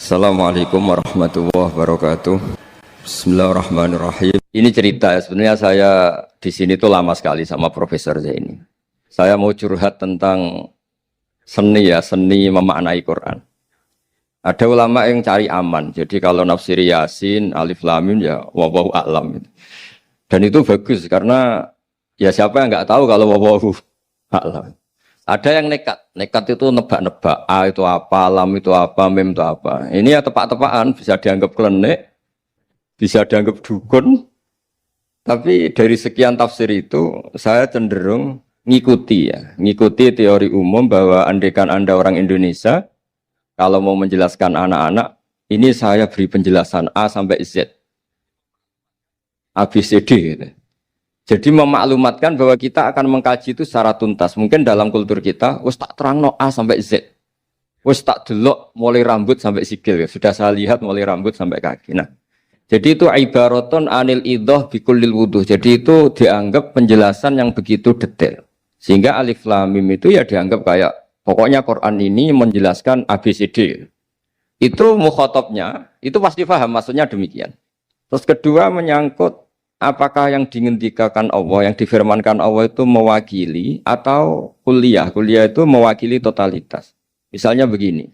Assalamualaikum warahmatullahi wabarakatuh. Bismillahirrahmanirrahim. Ini cerita ya, sebenarnya saya di sini tuh lama sekali sama Profesor Zaini. Saya mau curhat tentang seni ya, seni memaknai Quran. Ada ulama yang cari aman, jadi kalau nafsir Yasin, Alif Lam Mim ya wallahu a'lam. Dan itu bagus karena ya siapa yang nggak tahu kalau wallahu a'lam. Ada yang nekat itu nebak-nebak, A itu apa, lam itu apa, mim itu apa. Ini ya tepak-tepakan, bisa dianggap klenik, bisa dianggap dukun. Tapi dari sekian tafsir itu, saya cenderung ngikuti teori umum bahwa andaikan Anda orang Indonesia, kalau mau menjelaskan anak-anak, ini saya beri penjelasan A sampai Z. A, B, C, D gitu. Jadi memaklumatkan bahwa kita akan mengkaji itu secara tuntas. Mungkin dalam kultur kita, wis tak terangno A sampai Z. Wis tak delok mulai rambut sampai sikil. Sudah saya lihat mulai rambut sampai kaki. Nah, jadi itu ibaratun anil idhah bikullil wuduh. Jadi itu dianggap penjelasan yang begitu detail. Sehingga Alif Lam Mim itu ya dianggap kayak pokoknya Quran ini menjelaskan ABCD. Itu mukhatabnya, itu pasti paham maksudnya demikian. Terus kedua menyangkut apakah yang dingendikakan Allah, yang difirmankan Allah itu mewakili atau kuliah? Kuliah itu mewakili totalitas. Misalnya begini,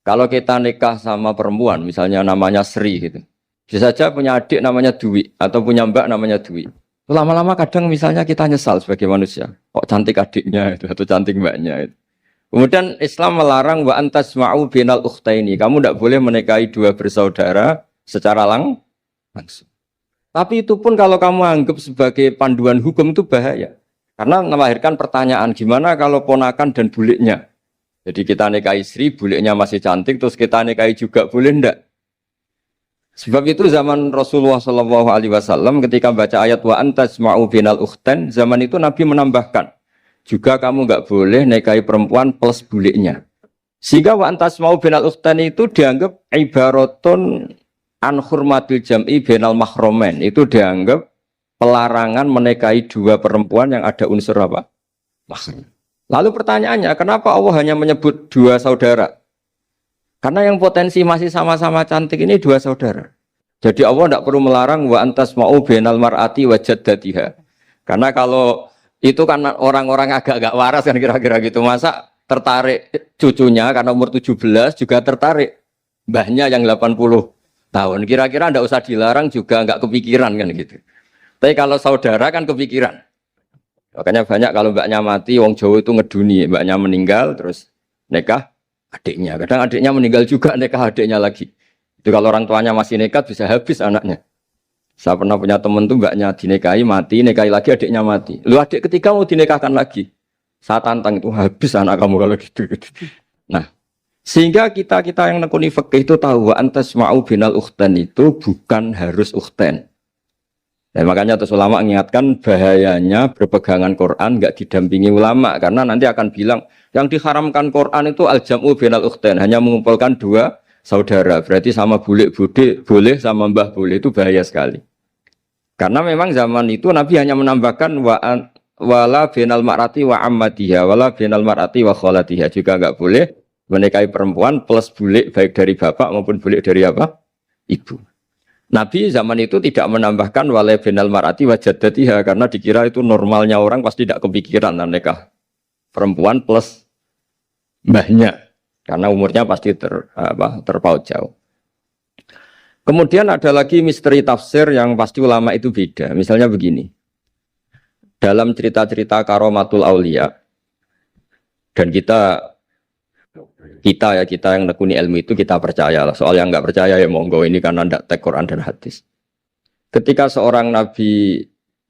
kalau kita nikah sama perempuan, misalnya namanya Sri gitu, bisa saja punya adik namanya Dwi, atau punya mbak namanya Dwi. Lama-lama kadang misalnya kita nyesal sebagai manusia, kok cantik adiknya itu, atau cantik mbaknya itu. Kemudian Islam melarang wa antasma'u binal ukhtaini, kamu tidak boleh menikahi dua bersaudara secara langsung. Tapi itu pun kalau kamu anggap sebagai panduan hukum itu bahaya. Karena melahirkan pertanyaan, gimana kalau ponakan dan buliknya? Jadi kita nikahi Sri, buliknya masih cantik, terus kita nikahi juga, boleh enggak? Sebab itu zaman Rasulullah SAW ketika baca ayat wa antasma'u binal ukhtan, zaman itu Nabi menambahkan, juga kamu enggak boleh nikahi perempuan plus buliknya. Sehingga wa antasma'u binal ukhtan itu dianggap ibaratun an hurmatil jam'i bainal mahromen, itu dianggap pelarangan menikahi dua perempuan yang ada unsur apa? Mahram. Lalu pertanyaannya, kenapa Allah hanya menyebut dua saudara? Karena yang potensi masih sama-sama cantik ini dua saudara. Jadi Allah tidak perlu melarang wa antasma'u bainal mar'ati wa jaddatiha. Karena kalau itu kan orang-orang agak-agak waras kan kira-kira gitu, masa tertarik cucunya karena umur 17 juga tertarik mbahnya yang 80 tahun, kira-kira ndak usah dilarang juga nggak kepikiran kan gitu. Tapi kalau saudara kan kepikiran. Makanya banyak kalau mbaknya mati, wong Jawa itu ngeduni, mbaknya meninggal terus nikah adiknya. Kadang adiknya meninggal juga nikah adiknya lagi. Itu kalau orang tuanya masih nekat bisa habis anaknya. Saya pernah punya teman tuh mbaknya dinikahi mati, nikahi lagi adiknya mati. Lu adik ketiga mau dinikahkan lagi. Saya tantang itu habis anak kamu kalau gitu. Nah, sehingga kita yang nekuni fikih itu tahu wa antasma'u binal ukhtan itu bukan harus ukhtan. Dan makanya terus ulama mengingatkan bahayanya berpegangan Quran enggak didampingi ulama, karena nanti akan bilang yang diharamkan Quran itu al-jam'u binal ukhtan, hanya mengumpulkan dua saudara. Berarti sama bulik bude boleh, sama mbah boleh, itu bahaya sekali. Karena memang zaman itu Nabi hanya menambahkan wala binal mar'ati wa ammatiha, wala binal mar'ati wa kholatiha, juga enggak boleh menikahi perempuan plus bulik baik dari bapak maupun bulik dari apa? Ibu. Nabi zaman itu tidak menambahkan wala binal mar'ati wa jaddatiha, karena dikira itu normalnya orang pasti tidak kepikiran nikah perempuan plus mbahnya, karena umurnya pasti terpaut jauh. Kemudian ada lagi misteri tafsir yang pasti ulama itu beda. Misalnya begini, dalam cerita-cerita karomatul aulia, dan kita yang nekuni ilmu itu kita percaya lah. Soal yang nggak percaya ya monggo, ini karena tidak tek Quran dan hadis. Ketika seorang Nabi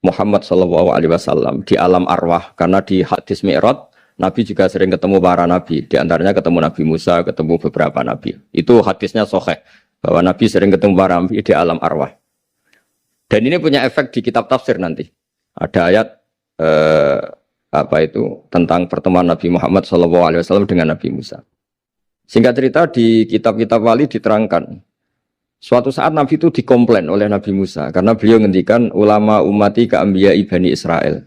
Muhammad SAW di alam arwah, karena di hadis Mi'raj Nabi juga sering ketemu para nabi, di antaranya ketemu Nabi Musa, ketemu beberapa nabi. Itu hadisnya sahih bahwa Nabi sering ketemu para nabi di alam arwah. Dan ini punya efek di kitab tafsir nanti. Ada ayat tentang pertemuan Nabi Muhammad SAW dengan Nabi Musa. Singkat cerita di kitab-kitab wali diterangkan, suatu saat Nabi itu dikomplain oleh Nabi Musa karena beliau ngendikan ulama ummati ka anbiya'i Bani Israel.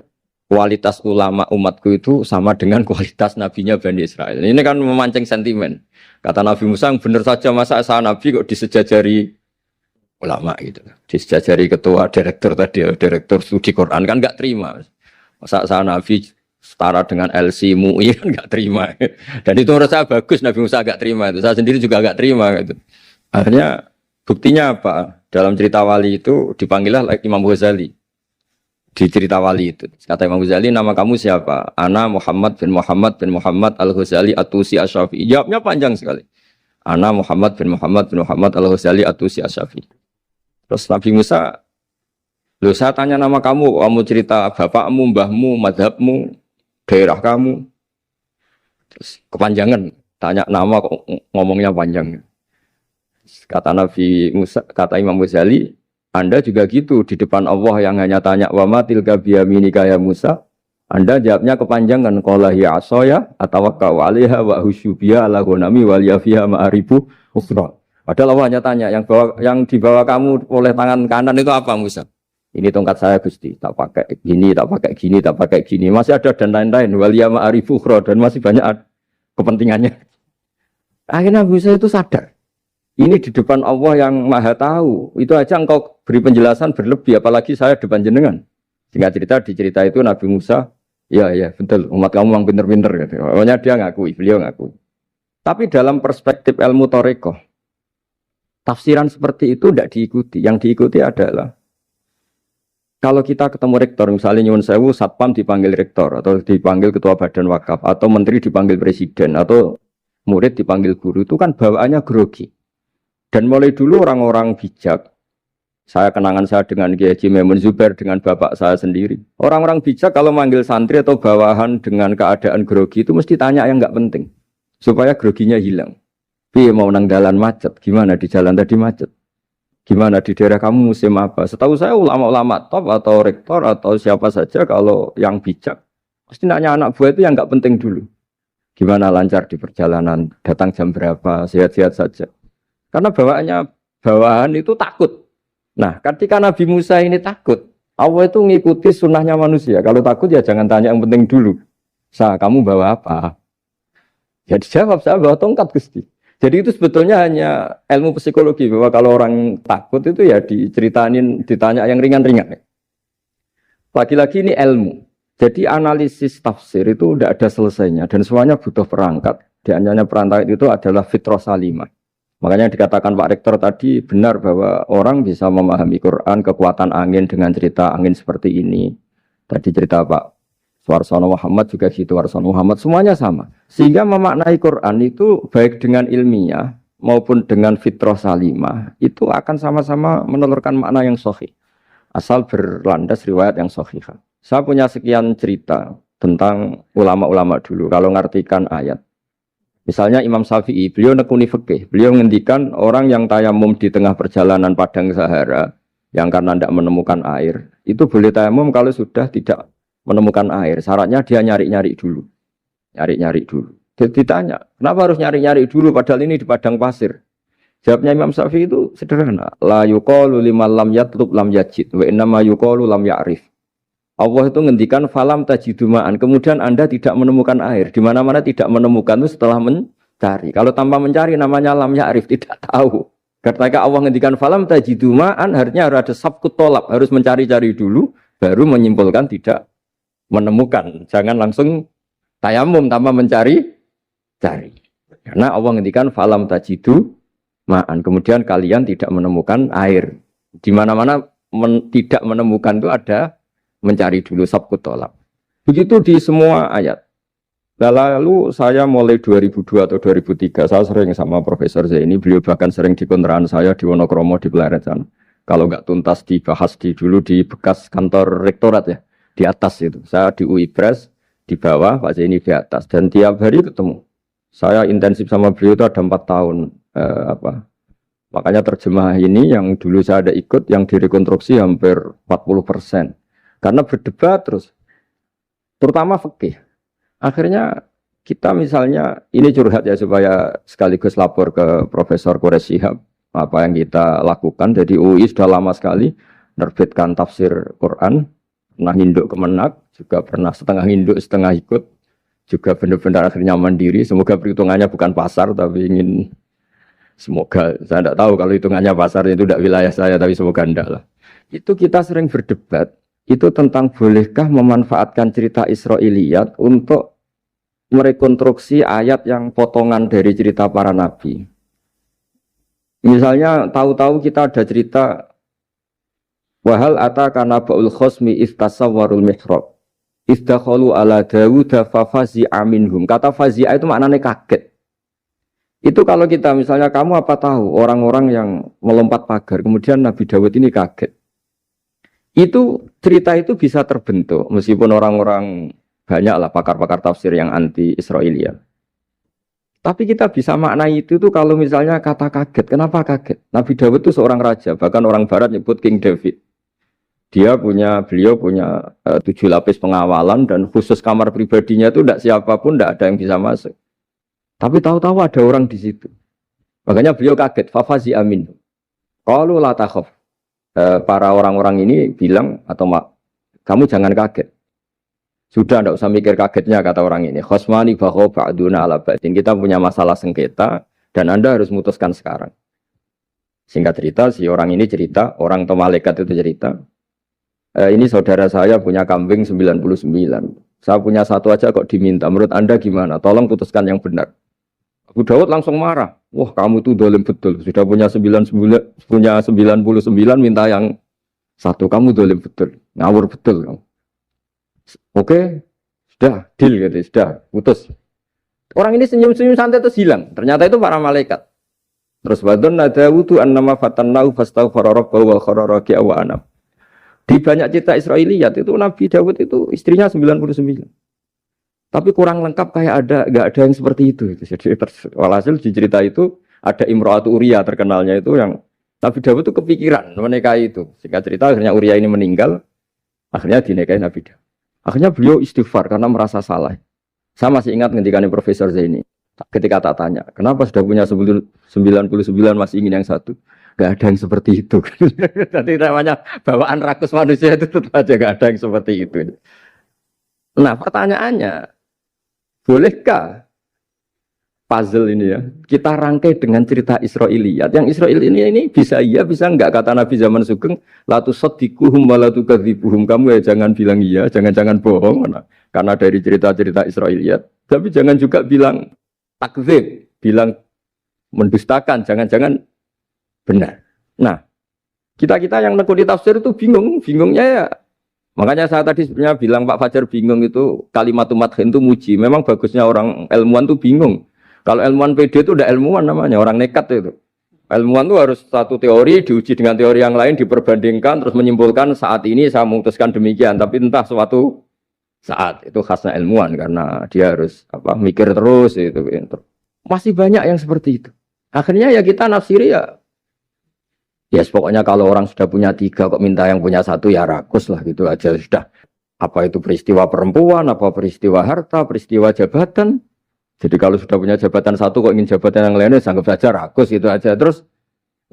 kualitas ulama umatku itu sama dengan kualitas nabinya Bani Israel. Ini kan memancing sentimen. Kata Nabi Musa, benar saja masa saya nabi kok disejajari ulama gitu. Disejajari ketua direktur tadi, direktur studi Quran kan nggak terima. Masa saya nabi setara dengan LC MUI kan nggak terima. Dan itu menurut saya bagus Nabi Musa nggak terima itu. Saya sendiri juga nggak terima gitu. Akhirnya buktinya apa? Dalam cerita wali itu dipanggillah Imam Ghazali. Di cerita wali itu kata Imam Ghazali, nama kamu siapa? Ana Muhammad bin Muhammad Al-Ghazali At-Tusi Asy-Syafi'i. Jawabnya panjang sekali. Ana Muhammad bin Muhammad Al-Ghazali At-Tusi Asy-Syafi'i. Terus Nabi Musa, loh saya tanya nama kamu cerita bapakmu, mbahmu, madhabmu, daerah kamu. Terus kepanjangan, tanya nama kok ngomongnya panjang. Kata Nabi Musa, kata Imam Ghazali, Anda juga gitu di depan Allah yang hanya tanya wa ma tilka biyaminika ya Musa. Anda jawabnya kepanjangan qala hiya asaya atawakkau 'alaiha wa husyubiya ala ghanami wal yafiha ma'aribu ukhra. Padahal Allah hanya tanya yang dibawa kamu oleh tangan kanan itu apa Musa? Ini tongkat saya Gusti, tak pakai gini, tak pakai gini, tak pakai gini. Masih ada dan lain-lain wal ya ma'aribu ukhra dan masih banyak kepentingannya. Akhirnya Musa itu sadar. Ini di depan Allah yang maha tahu. Itu aja engkau beri penjelasan berlebih. Apalagi saya depan jenengan. Singkat cerita, di cerita itu Nabi Musa, ya betul, umat kamu memang pinter-pinter. Gitu. Pokoknya dia ngakui, beliau ngakui. Tapi dalam perspektif ilmu Thariqah, tafsiran seperti itu tidak diikuti. Yang diikuti adalah, kalau kita ketemu rektor, misalnya Nyuwun Sewu, Satpam dipanggil rektor, atau dipanggil ketua badan wakaf, atau menteri dipanggil presiden, atau murid dipanggil guru, itu kan bawaannya grogi. Dan mulai dulu orang-orang bijak, saya kenangan saya dengan Kiai Haji Maimun Zubair, dengan bapak saya sendiri. Orang-orang bijak kalau manggil santri atau bawahan dengan keadaan grogi itu mesti tanya yang nggak penting. Supaya groginya hilang. Piye mau nang dalan macet, gimana di jalan tadi macet? Gimana di daerah kamu musim apa? Setahu saya ulama-ulama top atau rektor atau siapa saja kalau yang bijak, pasti nanya anak buah itu yang nggak penting dulu. Gimana lancar di perjalanan, datang jam berapa, sehat-sehat saja. Karena bawahan itu takut. Nah, ketika Nabi Musa ini takut, Allah itu ngikuti sunnahnya manusia. Kalau takut ya jangan tanya yang penting dulu. Kamu bawa apa? Ya dijawab, saya bawa tongkat Gusti. Jadi itu sebetulnya hanya ilmu psikologi. Bahwa kalau orang takut itu ya ditanya yang ringan-ringan. Lagi-lagi ini ilmu. Jadi analisis tafsir itu tidak ada selesainya. Dan semuanya butuh perangkat. Di antaranya perangkat itu adalah fitrah salimah. Makanya dikatakan Pak Rektor tadi benar bahwa orang bisa memahami Quran, kekuatan angin dengan cerita angin seperti ini. Tadi cerita Pak Suarsono Muhammad juga gitu, Warsono Muhammad, semuanya sama. Sehingga memaknai Quran itu baik dengan ilmiah maupun dengan fitrah salimah, itu akan sama-sama menelurkan makna yang sahih. Asal berlandas riwayat yang sahih. Saya punya sekian cerita tentang ulama-ulama dulu, kalau ngartikan ayat. Misalnya Imam Syafi'i, beliau nekuni fikih. Beliau ngendikan orang yang tayamum di tengah perjalanan padang Sahara, yang karena tidak menemukan air, itu boleh tayamum kalau sudah tidak menemukan air. Syaratnya dia nyari-nyari dulu. Nyari-nyari dulu. Jadi ditanya, kenapa harus nyari-nyari dulu padahal ini di padang pasir? Jawabnya Imam Syafi'i itu sederhana. La yuqalu liman lam yatlub lam yajid, wa innama yuqalu lam ya'rif. Allah itu ngendikan falam tajiduma'an, kemudian Anda tidak menemukan air. Di mana-mana tidak menemukan itu setelah mencari. Kalau tanpa mencari namanya lam ya'rif, tidak tahu. Ketika Allah ngendikan falam tajiduma'an, artinya harus ada sabkut tolab, harus mencari-cari dulu, baru menyimpulkan tidak menemukan. Jangan langsung tayamum tanpa mencari-cari. Karena Allah ngendikan falam tajiduma'an, kemudian kalian tidak menemukan air. Di mana-mana tidak menemukan itu ada mencari dulu sabkut tolab. Begitu di semua ayat. Lalu saya mulai 2002 atau 2003, saya sering sama Profesor Zaini, beliau bahkan sering di kontrakan saya di Wonokromo di Pleret sana. Kalau nggak tuntas dibahas dulu di bekas kantor rektorat ya, di atas itu. Saya di UI Pres, di bawah, Pak Zaini di atas. Dan tiap hari ketemu. Saya intensif sama beliau itu ada 4 tahun. Makanya terjemah ini yang dulu saya ada ikut, yang direkonstruksi hampir 40%. Karena berdebat terus, terutama fikih. Akhirnya kita misalnya, ini curhat ya supaya sekaligus lapor ke Profesor Quraish Shihab, apa yang kita lakukan. Jadi UI sudah lama sekali menerbitkan tafsir Quran, pernah induk kemenak, juga pernah setengah induk, setengah ikut, juga benar-benar akhirnya mandiri. Semoga perhitungannya bukan pasar, tapi ingin semoga, saya tidak tahu kalau hitungannya pasar itu tidak wilayah saya, tapi semoga enggak lah. Itu kita sering berdebat, itu tentang bolehkah memanfaatkan cerita Israiliyat untuk merekonstruksi ayat yang potongan dari cerita para nabi. Misalnya tahu-tahu kita ada cerita wahal ataka naba'ul khosmi istasawwarul mihrab istakhalu ala Dawuda fafazi'a minhum. Kata fazi'a itu maknanya kaget. Itu kalau kita misalnya kamu apa tahu orang-orang yang melompat pagar kemudian Nabi Dawud ini kaget. Itu cerita itu bisa terbentuk meskipun orang-orang banyaklah pakar-pakar tafsir yang anti Israiliyat. Tapi kita bisa maknai itu tuh kalau misalnya kata kaget. Kenapa kaget? Nabi Dawud itu seorang raja, bahkan orang barat nyebut King David. Beliau punya 7 lapis pengawalan dan khusus kamar pribadinya itu tidak siapapun, tidak ada yang bisa masuk. Tapi tahu-tahu ada orang di situ. Makanya beliau kaget. Fafazi amin. Qalu la takhaf. Para orang-orang ini bilang atau kamu jangan kaget. Sudah tidak usah mikir kagetnya kata orang ini. Khosmani bakho ba'duna ala ba'din. Kita punya masalah sengketa dan Anda harus memutuskan sekarang. Singkat cerita, si orang ini cerita, orang atau malaikat itu cerita. Ini saudara saya punya kambing 99. Saya punya satu aja kok diminta. Menurut Anda gimana? Tolong putuskan yang benar. Abu Dawud langsung marah. Wah, kamu itu dolim betul. Sudah punya 99, minta yang satu. Kamu dolim betul. Ngawur betul kamu. Oke, sudah deal gitu, sudah putus. Orang ini senyum-senyum santai terus hilang. Ternyata itu para malaikat. Terus wadonna Dawudu annama fatannahu fastaghfara rabbahu wa kharra raki'a wa anam. Di banyak cerita Israiliyat itu Nabi Dawud itu istrinya 99. Tapi kurang lengkap kayak enggak ada yang seperti itu. Jadi walhasil di cerita itu ada Imra'atu Uria terkenalnya itu yang Nabi Dawud itu kepikiran menikahi itu. Singkat cerita akhirnya Uria ini meninggal, akhirnya dinikahi Nabi Dawud. Akhirnya beliau istighfar karena merasa salah. Saya masih ingat ngendikane Profesor Zaini. Ketika tak tanya, kenapa sudah punya 99 masih ingin yang satu? Gak ada yang seperti itu. Jadi namanya bawaan rakus manusia itu tetap aja gak ada yang seperti itu. Nah pertanyaannya, bolehkah puzzle ini ya kita rangkai dengan cerita Israiliyat? Yang Israil ini bisa iya bisa enggak, kata Nabi zaman Sugeng, la tusaddiquhum wa la tukadzibuhum. Kamu ya jangan bilang iya, jangan bohong karena dari cerita-cerita Israiliyat, tapi jangan juga bilang takdzib, bilang mendustakan, jangan-jangan benar. Nah, kita yang nekuni tafsir itu bingungnya ya. Makanya saya tadi sebenarnya bilang Pak Fajar bingung itu kalimat madhin itu muji. Memang bagusnya orang ilmuwan itu bingung. Kalau ilmuwan PD itu udah ilmuwan namanya, orang nekat itu. Ilmuwan itu harus satu teori diuji dengan teori yang lain, diperbandingkan terus menyimpulkan saat ini saya memutuskan demikian, tapi entah suatu saat itu khasnya ilmuwan karena dia harus mikir terus itu. Masih banyak yang seperti itu. Akhirnya ya kita nafsiri ya pokoknya kalau orang sudah punya 3 kok minta yang punya 1 ya rakus lah gitu aja sudah. Apa itu peristiwa perempuan, apa peristiwa harta, peristiwa jabatan. Jadi kalau sudah punya jabatan 1 kok ingin jabatan yang lainnya anggap saja rakus itu aja. Terus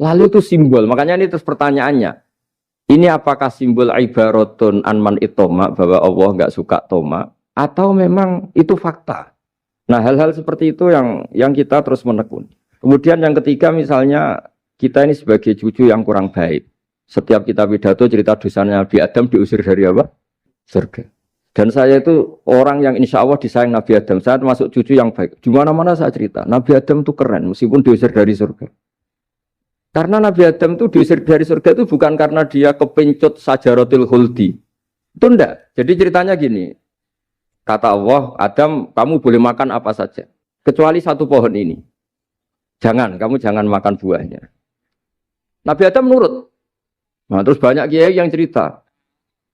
lalu itu simbol. Makanya ini terus pertanyaannya. Ini apakah simbol ibaratun anman itoma bahwa Allah enggak suka toma atau memang itu fakta? Nah, hal-hal seperti itu yang kita terus menekuni. Kemudian yang ketiga misalnya kita ini sebagai cucu yang kurang baik. Setiap kita pidato cerita dosanya Nabi Adam diusir dari apa? Surga. Dan saya itu orang yang insya Allah disayang Nabi Adam. Saya termasuk cucu yang baik. Di mana-mana saya cerita. Nabi Adam itu keren meskipun diusir dari surga. Karena Nabi Adam itu diusir dari surga itu bukan karena dia kepencut sajaratil khuldi. Itu enggak. Jadi ceritanya gini. Kata Allah, Adam kamu boleh makan apa saja. Kecuali 1 pohon ini. Kamu jangan makan buahnya. Nabi Adam nurut. Nah terus banyak kiai yang cerita.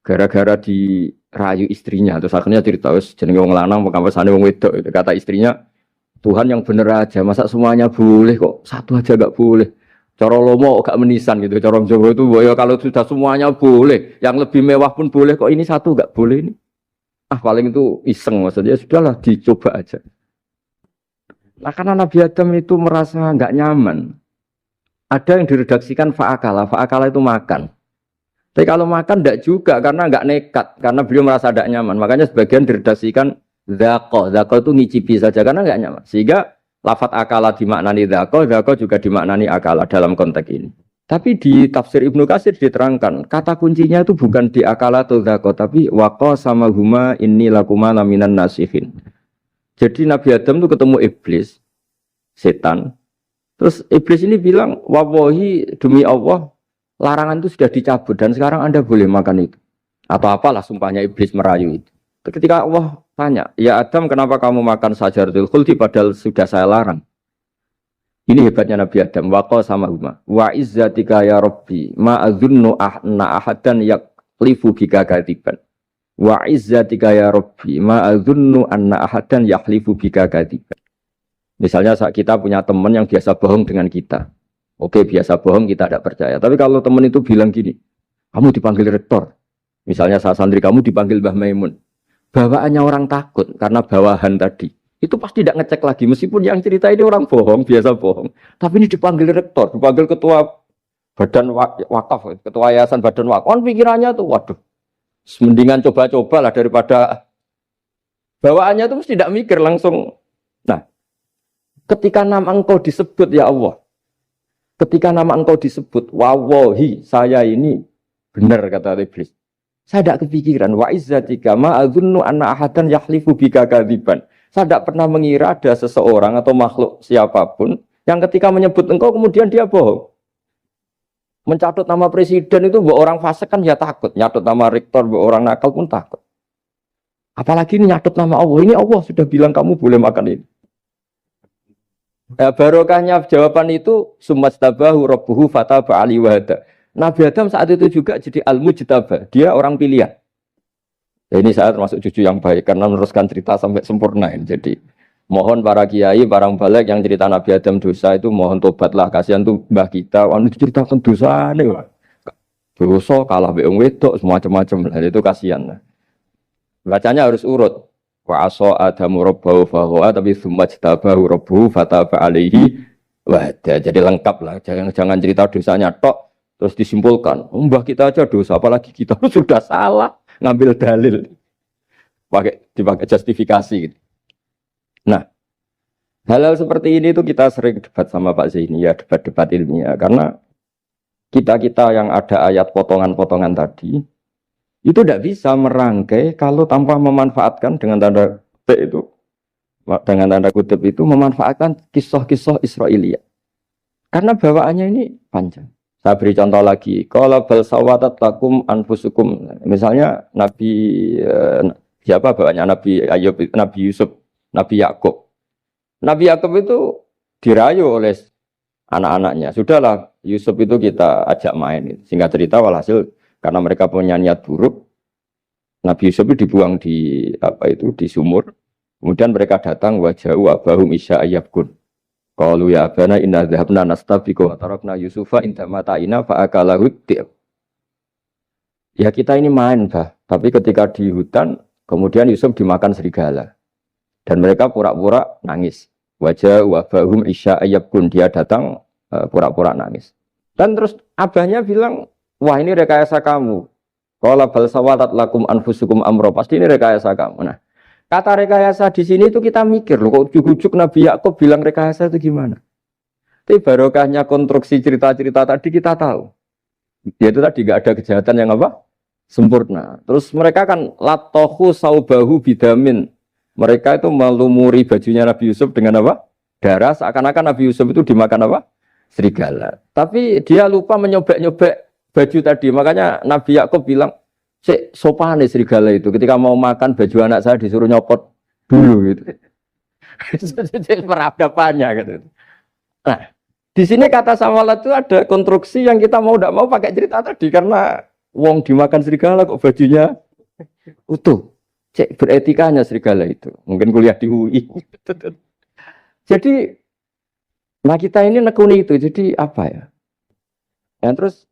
Gara-gara dirayu istrinya. Terus akhirnya cerita, jenenge wong lanang, pekampesane wong wedok. Kata istrinya, Tuhan yang bener aja. Masa semuanya boleh kok? 1 aja gak boleh. Cara lomo gak menisan gitu. Cara Jawa itu, ya kalau sudah semuanya boleh. Yang lebih mewah pun boleh kok ini 1 gak boleh ini. Paling itu iseng maksudnya. Sudahlah dicoba aja. Nah karena Nabi Adam itu merasa gak nyaman. Ada yang diredaksikan fa'akala. Fa'akala itu makan. Tapi kalau makan tidak juga karena nggak nekat, karena beliau merasa tidak nyaman. Makanya sebagian diredaksikan dzaqo. Dzaqo itu ngicipi saja karena nggak nyaman. Sehingga lafat akala dimaknani dzaqo, dzaqo juga dimaknani akala dalam konteks ini. Tapi di tafsir Ibnu Katsir diterangkan, kata kuncinya itu bukan di akala atau dzaqo, tapi waqa sama huma inni lakuma laminan nasihin. Jadi Nabi Adam itu ketemu iblis, setan. Terus iblis ini bilang, wallahi demi Allah, larangan itu sudah dicabut dan sekarang Anda boleh makan itu. Atau apalah sumpahnya iblis merayu itu. Ketika Allah tanya, ya Adam kenapa kamu makan sajaratul khuldi padahal sudah saya larang. Ini hebatnya Nabi Adam. Waqa sama huma. Wa izzatika ya Rabbi ma adzunnu anna ahadan yaklifu bika kadiban. Wa izzatika ya Rabbi ma adzunnu anna ahadan yaklifu bika kadiban. Misalnya saat kita punya teman yang biasa bohong dengan kita. Oke, biasa bohong kita tidak percaya. Tapi kalau teman itu bilang gini, kamu dipanggil rektor. Misalnya saat santri kamu dipanggil Mbah Maimun. Bawaannya orang takut karena bawahan tadi. Itu pasti tidak ngecek lagi. Meskipun yang cerita ini orang bohong, biasa bohong. Tapi ini dipanggil rektor, dipanggil ketua badan wakaf, ketua yayasan badan wakaf. Kan pikirannya tuh, waduh, mendingan coba-coba lah daripada bawaannya itu mesti tidak mikir langsung. Nah, ketika nama engkau disebut ya Allah, ketika nama engkau disebut, wawahi saya ini benar kata iblis. Saya tidak kepikiran, wa izzatika ma adzunnu anna ahadan yahlifu bika kadziban. Saya tidak pernah mengira ada seseorang atau makhluk siapapun yang ketika menyebut engkau kemudian dia bohong. Mencatut nama presiden itu buat orang fasik kan ya takut. Nyatut nama rektor buat orang nakal pun takut. Apalagi ini nyatut nama Allah. Ini Allah sudah bilang kamu boleh makan ini. Barokahnya jawaban itu sumastabahu rabbuhu fataba ali wahada. Nabi Adam saat itu juga jadi al-mujtaba. Dia orang pilihan. Ya, ini saya termasuk cucu yang baik karena meneruskan cerita sampai sempurna ini. Jadi mohon para kiai, para balik yang cerita Nabi Adam dosa itu mohon tobatlah. Kasihan tuh mbah kita, wanu ceritakan dosa nih. Dosa kalah beong wedok semacam-macam lah itu kasihan. Bacanya harus urut. Wa aso adamu rabbahu fahuwa tapi sumajtabahu rabbuhu fataba alaihi wahda. Jadi lengkap lah. Jangan cerita dosanya tok terus disimpulkan. Mbah kita aja dosa apalagi kita sudah salah. Ngambil dalil dipakai justifikasi gitu. Nah, hal-hal seperti ini itu kita sering debat sama Pak Zaini ya, debat-debat ilmiah karena kita yang ada ayat potongan-potongan tadi itu tidak bisa merangkai kalau tanpa memanfaatkan dengan tanda kutip itu memanfaatkan kisah-kisah Israiliyah karena bawaannya ini panjang. Saya beri contoh lagi. Kalau bal sawatat lakum anfusukum. Misalnya Nabi siapa bawanya Nabi Ayub, Nabi Yusuf, Nabi Yakub. Nabi Yakub itu dirayu oleh anak-anaknya. Sudahlah Yusuf itu kita ajak main. Singkat cerita walhasil karena mereka punya niat buruk, Nabi Yusuf itu dibuang di di sumur. Kemudian mereka datang waja'u abahum isya ayyabkun. Qalu ya abana inna dhahabna nastabiqu wa tarakna Yusufa inda mata'ina fa akalahu dhib. Ya kita ini main, Bah. Tapi ketika di hutan, kemudian Yusuf dimakan serigala. Dan mereka pura-pura nangis. Wajah wabahum isya ayyabkun. Dia datang pura-pura nangis. Dan terus abahnya bilang, wah ini rekayasa kamu. Qala bal sawatat lakum anfusukum amro. Pasti ini rekayasa kamu. Nah, kata rekayasa di sini itu kita mikir loh, kok ujuk-ujuk Nabi Yakub bilang rekayasa itu gimana? Tapi barokahnya konstruksi cerita-cerita tadi kita tahu. Yaitu tadi nggak ada kejahatan yang apa? Sempurna. Terus mereka kan latohu saubahu bidamin. Mereka itu melumuri bajunya Nabi Yusuf dengan apa? Darah. Seakan-akan Nabi Yusuf itu dimakan apa? Serigala. Tapi dia lupa menyobek-nyobek baju tadi. Makanya Nabi Yakub bilang, sopan nih serigala itu. Ketika mau makan baju anak saya disuruh nyopot dulu gitu. Peradabannya gitu. Nah, di sini kata samalat itu ada konstruksi yang kita mau tidak mau pakai cerita tadi karena wong dimakan serigala kok bajunya utuh. Cek beretikanya serigala itu. Mungkin kuliah di UI. Jadi, nah kita ini nekuni itu. Jadi apa ya? Dan terus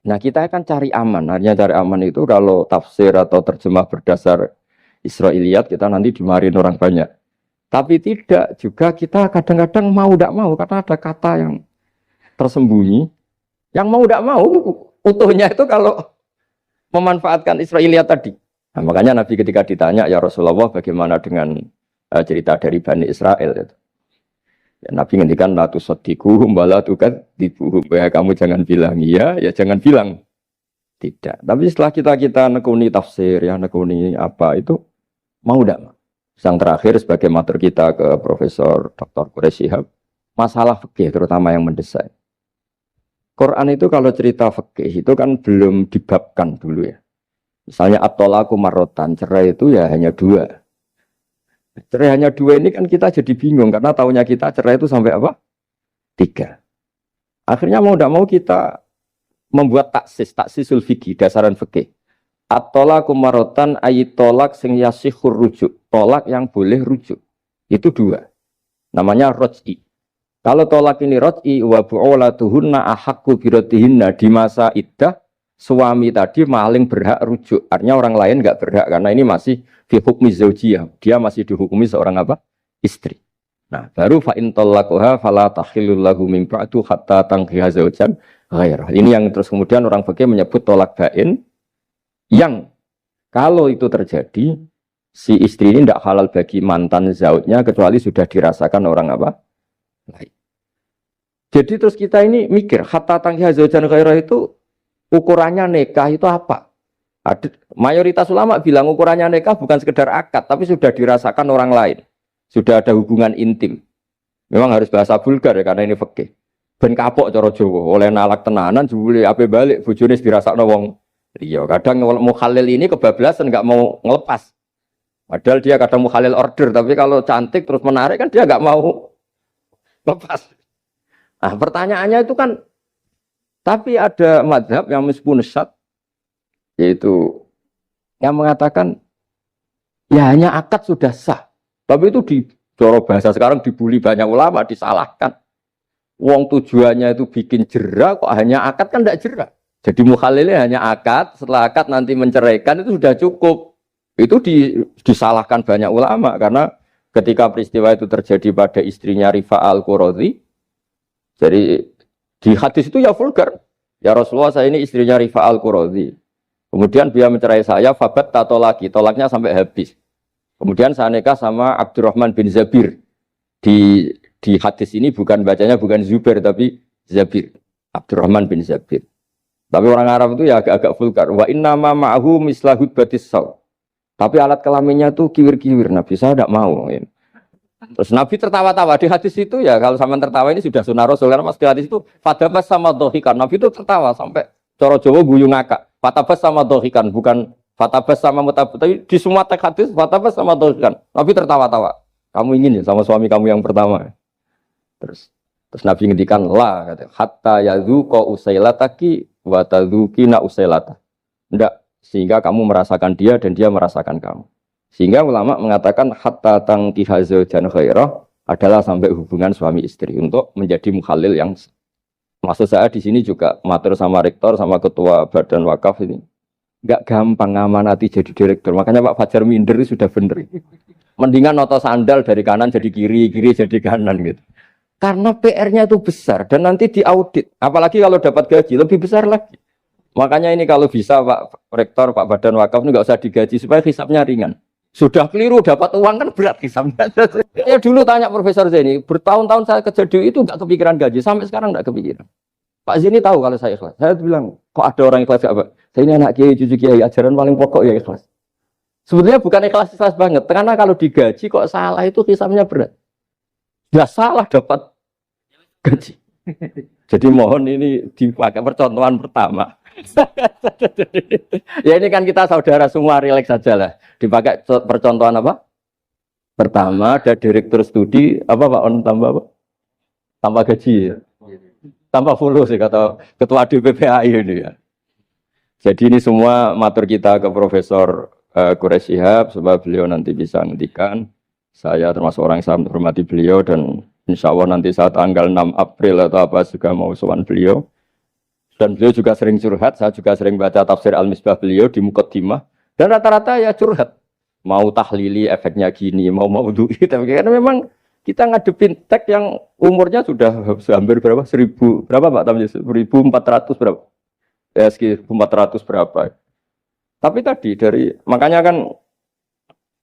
nah kita akan cari aman. Artinya cari aman itu kalau tafsir atau terjemah berdasar Israiliyat kita nanti dimarahin orang banyak. Tapi tidak juga kita kadang-kadang mau tidak mau karena ada kata yang tersembunyi Yang mau tidak mau utuhnya itu kalau memanfaatkan Israiliyat tadi. Nah, makanya Nabi ketika ditanya, ya Rasulullah bagaimana dengan cerita dari Bani Israel itu. Ya, Nabi ngendikan la tusaddiquhum wa la tukadzibuhum. Ya kamu jangan bilang iya, ya jangan bilang tidak. Tapi setelah kita nekuni tafsir, ya nekuni apa itu mau tidak? Yang terakhir sebagai matur kita ke Profesor Dr. Quraish Shihab, masalah fikih terutama yang mendesak. Quran itu kalau cerita fikih itu kan belum dibabkan dulu ya. Misalnya at-thalaqu marratan, cerai itu ya hanya 2. Cerai hanya 2 ini kan kita jadi bingung karena taunya kita cerai itu sampai apa? 3. Akhirnya mau tidak mau kita membuat taksisul fikih, dasaran fikih. At-thalaqu marratan ayat tolak sing yasihur rujuk, tolak yang boleh rujuk. Itu 2. Namanya roj'i. Kalau tolak ini roj'i wa bu'ulatuhunna ahaqqu biratihinna, di masa iddah suami tadi maling berhak rujuk. Artinya orang lain enggak berhak karena ini masih fi hukmi zaujiyah. Dia masih dihukumi seorang apa? Istri. Nah, baru fa in talaqaha fala tahillul lahu min ba'du hatta tankiha zaujan ghairah. Ini yang terus kemudian orang fikih menyebut tolak bain, yang kalau itu terjadi si istri ini tidak halal bagi mantan zaujnya kecuali sudah dirasakan orang apa? Lain. Jadi terus kita ini mikir hatta tankiha zaujan ghairah itu ukurannya nikah itu apa? Mayoritas ulama bilang ukurannya nikah bukan sekedar akad, tapi sudah dirasakan orang lain. Sudah ada hubungan intim. Memang harus bahasa vulgar ya, karena ini fikih. Ben kapok cara Jawa, oleh nalak tenanan, jebule ape balik, bojone dirasakno wong liya. Kadang mukhalil ini kebablasan, nggak mau ngelepas. Padahal dia kadang mukhalil order, tapi kalau cantik terus menarik kan dia nggak mau lepas. Nah pertanyaannya itu kan, tapi ada mazhab yang meskipun syad, yaitu yang mengatakan ya hanya akad sudah sah. Tapi itu di coro bahasa sekarang dibully banyak ulama, disalahkan. Wong tujuannya itu bikin jera, kok hanya akad kan tidak jera. Jadi mukhalilnya hanya akad, setelah akad nanti menceraikan itu sudah cukup. Itu disalahkan banyak ulama karena ketika peristiwa itu terjadi pada istrinya Rifa al-Quradi, jadi di hadis itu ya vulgar. Ya Rasulullah, saya ini istrinya Rifa al-Quradi. Kemudian dia mencerai saya, fabat tato lagi, tolaknya sampai habis. Kemudian saya nikah sama Abdurrahman bin Zabir. Di hadis ini bukan bacanya bukan Zubair tapi Zabir. Abdurrahman bin Zabir. Tapi orang Arab itu ya agak-agak vulgar. Wa inna ma ma'ahu mislahud batis saw. Tapi alat kelaminnya tuh kiwir-kiwir. Nabi saya tidak mau. Terus Nabi tertawa-tawa di hadis itu ya, kalau sama tertawa ini sudah sunnah Rasul, karena mas di hadis itu fatabas sama dohikan. Nabi itu tertawa sampai coro Jawa guyu ngakak. Fatabas sama dohikan, bukan fatabas sama mutabut. Tapi di semua teks hadis fatabas sama dohikan. Nabi tertawa-tawa. Kamu ingin ya sama suami kamu yang pertama. Terus Nabi ngendikan la, kata hatta yadzuqa usailataki wa tadzukina usailata. Enggak, sehingga kamu merasakan dia dan dia merasakan kamu. Sehingga ulama mengatakan hatta tankiha zaujan ghairah adalah sampai hubungan suami istri untuk menjadi mukhalil yang, maksud saya di sini juga matur sama rektor sama ketua badan wakaf ini enggak gampang ngamanati jadi direktur. Makanya Pak Fajar minder itu sudah benar. Mendingan noto sandal dari kanan jadi kiri, kiri jadi kanan gitu. Karena PR-nya itu besar dan nanti diaudit. Apalagi kalau dapat gaji lebih besar lagi. Makanya ini kalau bisa Pak Rektor, Pak Badan Wakaf ini nggak usah digaji supaya hisapnya ringan. Sudah keliru dapat uang kan berat hisapnya. Ya dulu tanya Profesor Zaini, bertahun-tahun saya kerja di itu nggak kepikiran gaji, sampai sekarang nggak kepikiran. Pak Zaini tahu kalau saya ikhlas. Saya bilang, kok ada orang ikhlas apa? Saya ini anak kiai, cucu kiai, ajaran paling pokok ya ikhlas. Sebetulnya bukan ikhlas banget, karena kalau digaji kok salah itu hisapnya berat. Ya salah dapat gaji. Jadi mohon ini dipakai percontohan pertama. Ya ini kan kita saudara semua, rileks saja lah. Dipakai percontohan apa? Pertama ada direktur studi apa Pak On tambah apa? Tambah gaji ya. Tambah follow sih kata ketua DPPAI ini ya. Jadi ini semua matur kita ke Profesor Quraish Shihab supaya beliau nanti bisa ngendikan. Saya termasuk orang yang sangat menghormati beliau dan insya Allah nanti saat tanggal 6 April atau apa juga mau sowan beliau. Dan beliau juga sering curhat, saya juga sering baca tafsir Al-Misbah beliau di Muqaddimah. Dan rata-rata ya curhat. Mau tahlili efeknya gini, mau maudhu'i. Tapi karena memang Kita ngadepin teks yang umurnya sudah hampir berapa? 1000 berapa Pak Tamji? 1400 berapa? Ya sekitar 1400 berapa. Tapi tadi makanya kan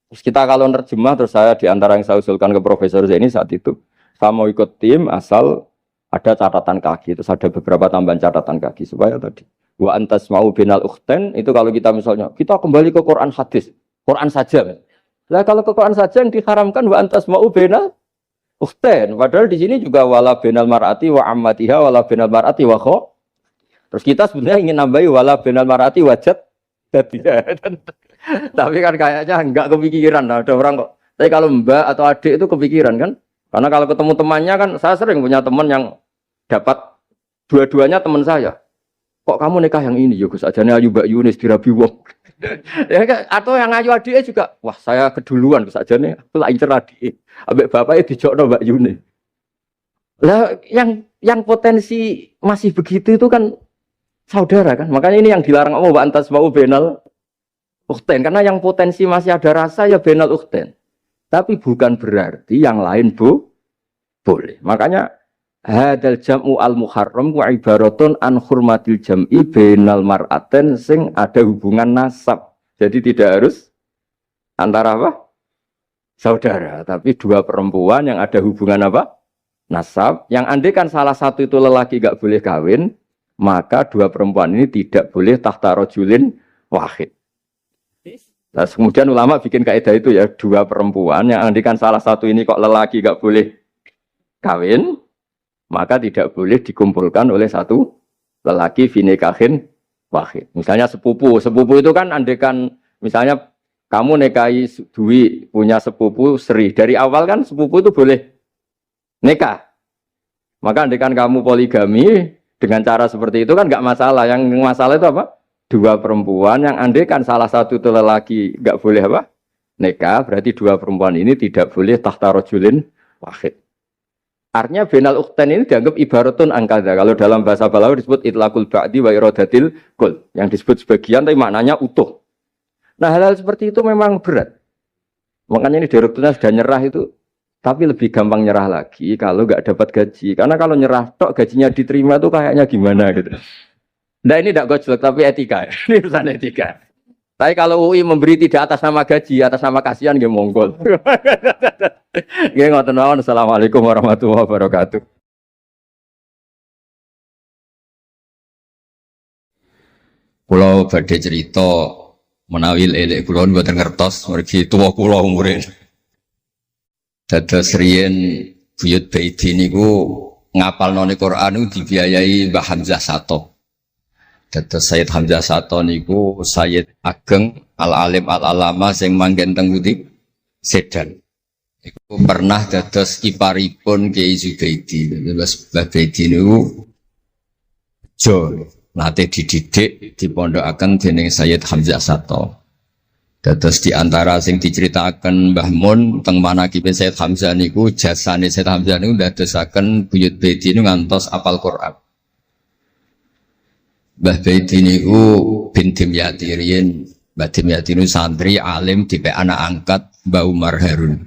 kita kalau nerjemah terus saya di antara yang saya usulkan ke Profesor Zaini saat itu, saya mau ikut tim asal ada catatan kaki, terus ada beberapa tambahan catatan kaki supaya tadi wa antas mau binal ukhten itu kalau kita misalnya kita kembali ke Quran hadis, Quran saja. Lah kalau ke Quran saja yang diharamkan wa antas mau binal ukhten, padahal di sini juga wala binal mar'ati wa ammatiha wala binal mar'ati wa kho. Terus kita sebenarnya ingin nambahi wala binal mar'ati wajat tidak. Tapi kan kayaknya enggak kepikiran. Nah, ada orang kok. Tapi kalau mbak atau adik itu kepikiran kan? Karena kalau ketemu temannya kan, saya sering punya teman yang dapat dua-duanya teman saya. Kok kamu nikah yang ini? Ya Gus ajane ayu Mbak Yunis dirabi wong. Ya atau yang ayu adiknya juga. Wah saya keduluan Gus ajane aku lak incer adik. Ambek bapaknya dijokno Mbak Yunis. Lah yang potensi masih begitu itu kan saudara kan. Makanya ini yang dilarang Allah wa antas mau benal ukhten, karena yang potensi masih ada rasa ya benal ukhten. Tapi bukan berarti yang lain boleh. Makanya hadal jam'u al muharram wa ibaratun an hurmatil jam'i benal mar'aten sing ada hubungan nasab. Jadi tidak harus antara apa? Saudara, tapi dua perempuan yang ada hubungan apa? Nasab. Yang andai kan salah satu itu lelaki gak boleh kawin, maka dua perempuan ini tidak boleh tahta rajulin wahid. Nah, kemudian ulama bikin kaidah itu ya, dua perempuan yang andikan salah satu ini kok lelaki gak boleh kawin, maka tidak boleh dikumpulkan oleh satu lelaki finikahin wahid. Misalnya sepupu itu kan andikan misalnya kamu nikahi Dwi punya sepupu Sri, dari awal kan sepupu itu boleh nikah. Maka andikan kamu poligami dengan cara seperti itu kan gak masalah. Yang masalah itu apa? Dua perempuan yang andai kan salah satu itu lelaki nggak boleh apa nikah, berarti dua perempuan ini tidak boleh tahta rajulin wahid. Artinya benal ukhten ini dianggap ibaratun angkada. Kalau dalam bahasa Balawi disebut itlaqul ba'di wa iradatil kul, yang disebut sebagian tapi maknanya utuh. Nah hal-hal seperti itu memang berat. Makanya ini direkturnya sudah nyerah itu, tapi lebih gampang nyerah lagi kalau nggak dapat gaji. Karena kalau nyerah tok gajinya diterima tuh kayaknya gimana gitu. Nah ini tidak gojlok tapi etika. Ini urusan etika. Tapi kalau UI memberi tidak atas nama gaji, atas nama kasihan dia monggol. Nggih ngoten mawon. Assalamualaikum warahmatullahi wabarakatuh. Kula badhe cerita menawi elek kula mboten ngertos mergi tuwa kula umure. Dados riyen buyut Baiti niku ngapalnone Quran niku dibiayai Mbah Hamzah Sato. Dados Sayyid Hamzah Sato niku Sayyid Ageng Al-Alim Al-Alama sing manggen teng Putih Sedan. Iku pernah dados kiparipun Kiai Zubaidi. Dados Mbah Baidi niku jo nate dididik dipondokaken dening Sayyid Hamzah Sato. Dados di antara sing diceritaken Mbah Mun teng manakibe Sayyid Hamzah niku jasane Sayyid Hamzah niku ndadosaken buyut Baidi niku ngantos apal Quran. Mbah Baidi niku bin Dimyati riyen, Mbah Dimyati niku santri alim dipek anak angkat Mbah Umar Harun.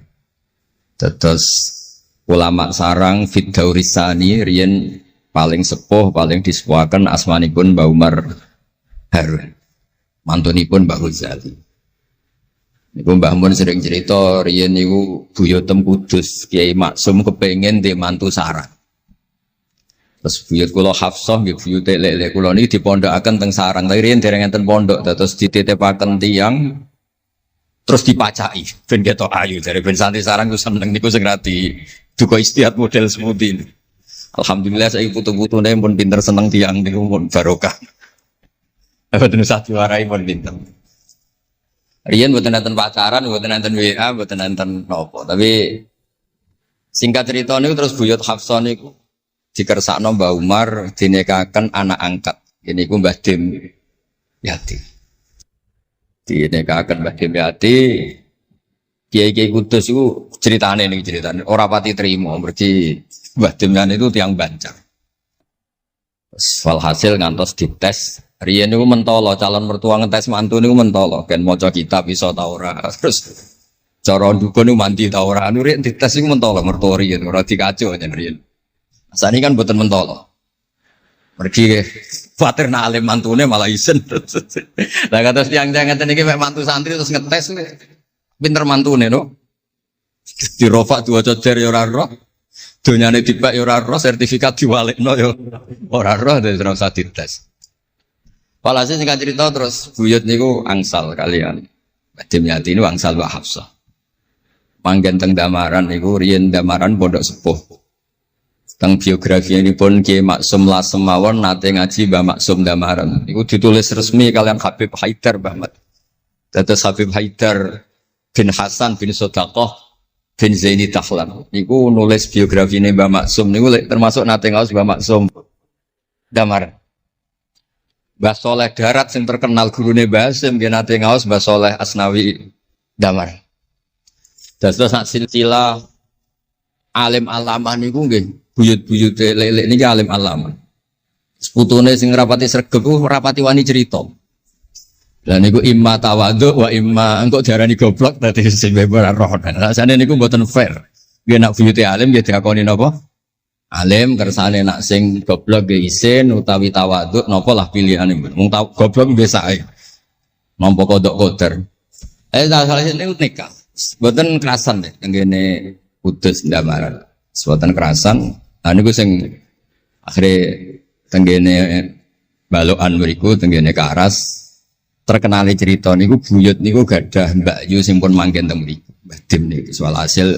Dados ulama sarang Fiddaurisani riyen paling sepuh, paling disepuhaken asmanipun Mbah Umar Harun. Mantunipun Mbah Ghazali. Niku Mbah Mun sering cerita riyen niku buyutem Kudus Kiai Maksum kepengin ndek mantu sarang. Terus buyut kula Hafsah nggih buyut lek kula niki dipondokaken teng sarang. Tapi riyen dereng enten pondok terus dititipaken tiyang terus dipacaki ben ketok ayu dari ben santri sarang ku seneng niku sing rati duka istiad model seperti ini. Alhamdulillah saya putu-putune pun pinter seneng tiyang niku pun barokah. Mboten usah diwarai pun pinter. Riyen mboten enten pacaran, mboten enten WA, mboten enten nopo. Tapi singkat cerita niku terus buyut Hafsah niku dikersakno Mbah Umar dinikahaken anak angkat. Ini ku Mbah Dim Yati. Dinikahaken Mbah Dim Yati. Kiai-kiai Kudus itu ceritane niki ceritane ora pati trimo mergi Mbah Dim Yati itu tiang Banjar. Walhasil ngantos dites. Riyen niku mentolo calon mertua ngetes mantu niku mentolo kan maca kitab iso ta ora. Terus Cara dukun itu mandi ta ora anu rek dites iku mentolo mertori ora dikaco jan riyen. Asane kan mboten mentolo. Pergi khawatir nak alim mantune malah isen. Lah kata tiang-tiang ngeten iki mek mantu santri terus ngetes pinter mantune no. Dirofak dua coder ya ora roh. Donyane dipek ya ora roh, sertifikat diwalekno ya ora roh terus ora usah dites. Walhasil sing cerita terus buyut niku angsal kalian. Badhe nyati niku angsal Mbak Hafsah. Manggen teng Damaran niku riyen Damaran pondok sepuh. Teng biografi ini pun Kiai Maksum Lasem mawon nate ngaji Mbah Maksum Damaran. Niku ditulis resmi kalian Habib Haidar Bahmat. Dados Habib Haidar bin Hasan bin Sodaqah bin Zaini Tahlan. Niku nulis biografi ini Mbah Maksum niku termasuk nate ngaos Mbah Maksum Damaran. Mbah Soleh Darat yang terkenal gurune Mbah Hasim nggih nate ngaos Mbah Soleh Asnawi Damaran. Dados sak silsilah alim alamah niku nggih buyut-buyut lelek niki alim alamah. Seputune sing rapati sregep ku rapati wani cerita. Lah niku imma tawadhu wa imma engko diarani goblok dadi sing beber roh. Rasane niku mboten fair. Nggih nak buyute alim nggih diakoni napa? Alim kersane nak sing goblok nggih isin utawi tawadhu napa lah pilihane. Wong goblok biasa ae. Nampa kodok koder. Salah niku nikah. Mboten kerasan deh tenggene Kudus Damaran. Mboten kerasan. Lah niku sing akhire tenggene balokan mriku tenggene Karas terkenali cerita niku buyut niku gadah Mbak Yu sing pun manggen teng mriku. Mbah Dim niku soal hasil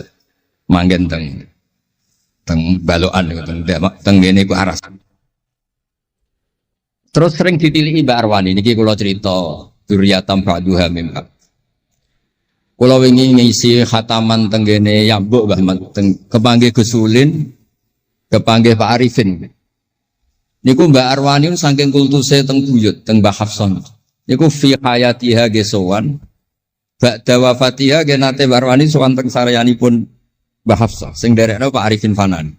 manggen teng balokan niku tenggene Karas. Terus sering ditilihi Mbak Arwani niki kula cerita Duriyatam Ba'duha Mimba. Kula wingi ngisi khataman tenggene Yambuk Mbah kepanggih Gusulin, kepanggih Pak Arifin. Niku Mbak Arwani saking kultuse teng buyut teng Mbah Hafsah. Niku fi hayatiha gesowan. Ba'da wafatiha ge nate Mbak Arwani sowan teng saryanipun Mbah Hafsah sing derekno Pak Arifin Fanan.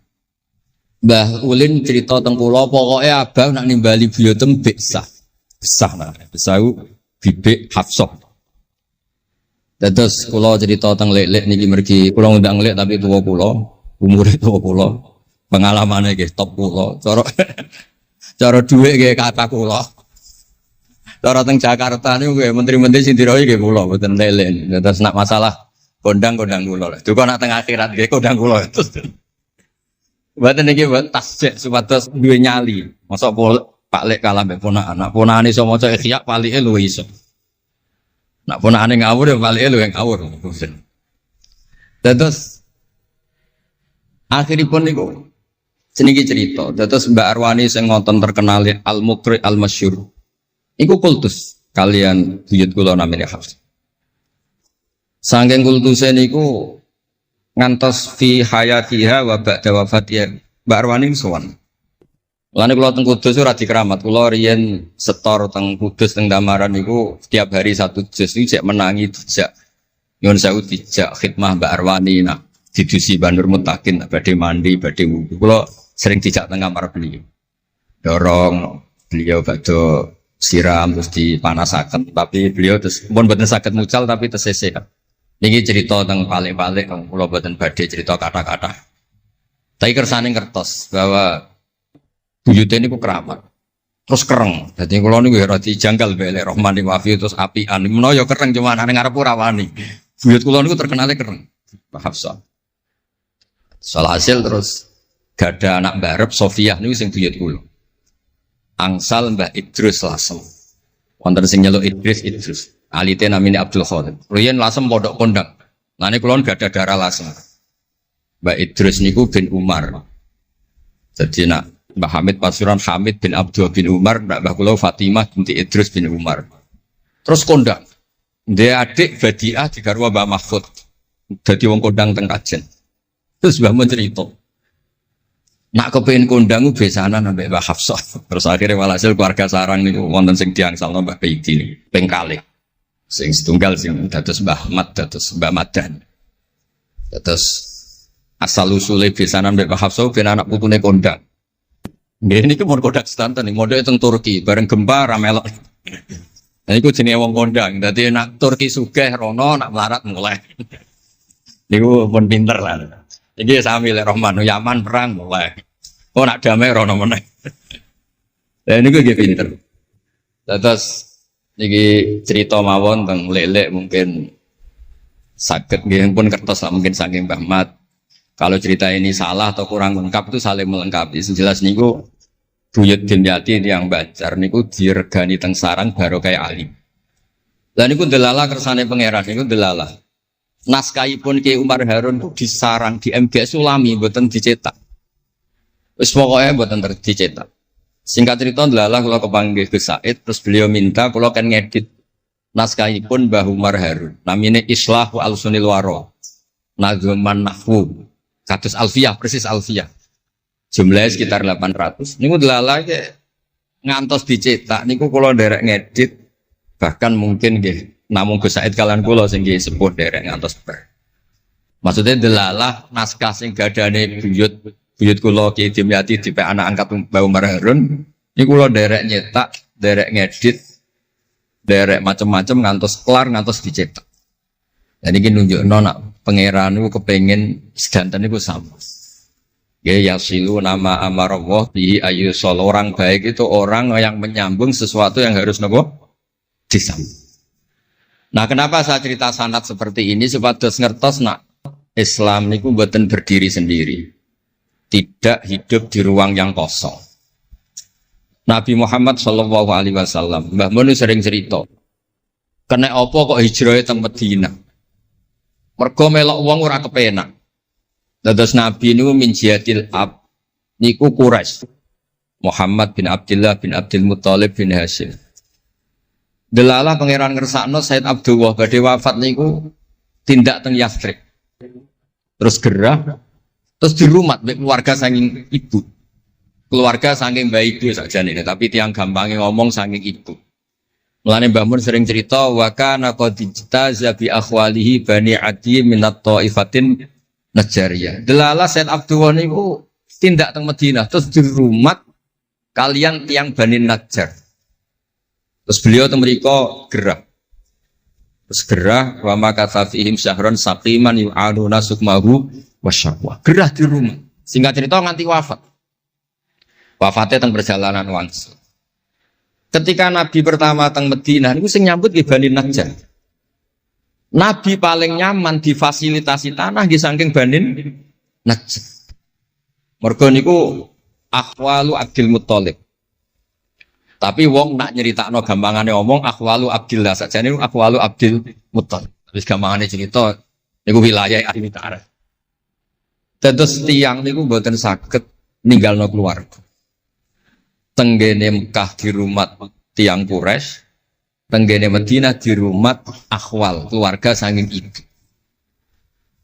Mbah Ulin cerita teng kula pokoke abang nak nimbali buyutem Besah. Besah nah, Besah bibik Hafsah. Terus kula cerita teng lek-lek niki mergi kula ngundang lek tapi tuwa kula, umure tuwa kula. Pengalamane nggih top kula. Cara dhuwit nggih kata kula. Cara teng Jakarta niku nggih menteri-menteri sing dirohi nggih kula mboten lek-lek. Terus nak masalah kondang-kondang kula. Duka nak teng akhirat nggih kondang kula. Mboten niki tasjek supados duwe nyali. Mosok Pak Lek kalah mbek ponakan. Nak ponakane iso maca Ihya palike luwih iso. Nak ponakane ngawur ya palike luwih ngawur. Terus akhiripun niku seniki cerita. Terus Mbak Arwani sing ngonten terkenal Al-Muqri Al-Masyhur. Iku kultus kalian buyut kula namine Hafs. Saking kultuse niku ngantos fi hayatiha wa ba'da wafatiha Mbak Arwani sowan. Lane kula teng Kudus ora dikeramat, kula riyen setor teng Kudus teng Damaran niku setiap hari satu juz iki cek menangi dijak nyuwun sewu dijak khidmah Mbak Arwani nak didusi Banur Mutakin badhe mandi badhe wudu. Kula sering dijak teng kamar beliau. Dorong beliau badhe siram terus dipanasaken tapi beliau terus pun boten saged mucal tapi tesese. Niki cerita teng palik-palik kula boten badhe cerita kata-kata. Tapi kersane ngertos bahwa buyute niku keramat. Terus kereng. Dadi kula niku ora dijanggal belek Rahmani Wafi terus apian. Menawa ya kereng cuma nang ngarep ora wani. Buyut kula niku terkenale kereng. Pak Hafsah. Soal hasil terus gada anak barep Sofiah niku sing buyut kula. Angsal Mbah Idrus Lasem. Wonten sing nyeluk Idrus. Alite namine Abdul Khadir. Riyen Lasem pondok kondang. Lane kula gada darah Lasem. Mbah Idrus niku bin Umar. Jadi nak Mbah Hamid Pasuruan Hamid bin Abdul bin Umar, Mbah kula Fatimah binti Idrus bin Umar. Terus kondang. Dia adik Badiah digarwa Mbah Mahfud. Dadi wong kondang teng Kajen. Terus Mbah mun cerita. Nak kepengin kondang ku besanan ambek Mbah Hafsah. Terus akhirnya walhasil keluarga sarang niku wonten sing diangsalno Mbah Baidi niku ping kalih. Sing setunggal sing dados Mbah Ahmad dados Mbah Madan. Terus asal usule besanan mbek Mbah Hafsah ben anak putune kondang. Nggih niki mun kodak sedanten ning mondhoke teng Turki bareng gempa ra melok. Nah iku jenenge wong kondang. Dadi nak Turki sugih rono nak melarat mulai. Niku pun pinter lah. Iki sami lek Rahman Yaman perang mulai. Oh nak damai rono meneh. Lah niku nggih pinter. Terus niki cerita mawon tentang lelek mungkin saged nggih pun kertas lah mungkin saking Mbah Mat. Kalau cerita ini salah atau kurang lengkap itu saling melengkapi. Sejelas niku Buyut Dimyati yang Bacar niku diregani teng sarang baru kayak alim. Lah niku delala kersane pangeran niku delala. Naskahipun Ki Umar Harun itu disarang di MGS Sulami mboten dicetak. Wis pokoke mboten dicetak. Singkat cerita delala kula kepanggih Gus Said terus beliau minta kula kan ngedit naskahipun Mbah Umar Harun. Namine Islahu Al-Sunil Waro. Nazman Nahwu. Kados Alfiyah persis Alfiyah. Jumlahnya sekitar 800. Niku delala ngantos dicetak niku kula nderek ngedit bahkan mungkin nggih namung Gus Said kalian kula sing nggih sepuh nderek ngantos ber. Maksudnya delala naskah sing gadane buyut kula Ki Dimyati dipe anak angkat Mbah Umar Harun niku kula nderek nyetak, nderek ngedit, nderek macam-macam ngantos kelar ngantos dicetak. Dan iki nunjukno nak pangeran niku kepengin sedanten niku sama. Ya yasilu nama amarallah bihi ayyusol. Orang baik itu orang yang menyambung sesuatu yang harus nopo disambung. Nah, kenapa saya cerita sanad seperti ini supados ngertos nak Islam niku mboten berdiri sendiri. Tidak hidup di ruang yang kosong. Nabi Muhammad sallallahu alaihi wasallam, Mbah Mun sering cerita. Kena apa kok hijrah teng Madinah? Mergo melok wong ora kepenak. Dados Nabi niku min jihatil ab niku Quraisy. Muhammad bin Abdullah bin Abdul Muthalib bin Hashim. Delala pangeran ngersakno Said Abdullah badhe wafat niku tindak teng Yathrib. Terus gerah terus dirumat mek keluarga saking ibu. Keluarga saking bayi ibu sakjane tapi tiang gampangnya ngomong saking ibu. Mulane Mbah Mun sering cerita wa kana qad ijtaza bi akhwalihi bani Adi minat taifatin Najariyah. Delala Said Abdullah niku tindak teng Madinah terus dirumat kalian tiang Bani Najjar. Terus beliau teng mriko gerah. Terus gerah wa makatha fihim syahron saqiman yu'aluna sukmahu wasyaqwa. Gerah di rumah. Singkat cerita nganti wafat. Wafatnya teng perjalanan wangsul. Ketika Nabi pertama teng Madinah niku sing nyambut nggih Bani Najjar. Nabi paling nyaman difasilitasi tanah di saking Banin Najjar. Mergo niku akhwalu Abdul Muthalib. Tapi wong nak nyeritakno gampangane omong akhwalu Abdillah sakjane niku akhwalu Abdul Muthalib. Wis gampangane cerita niku wilayah ahli ta'arif. Dados tiyang niku mboten saged ninggalno keluarga. Tenggene Mekah dirumat tiyang Quraisy. Tenggene Madinah di rumah akhwal keluarga saking ibu.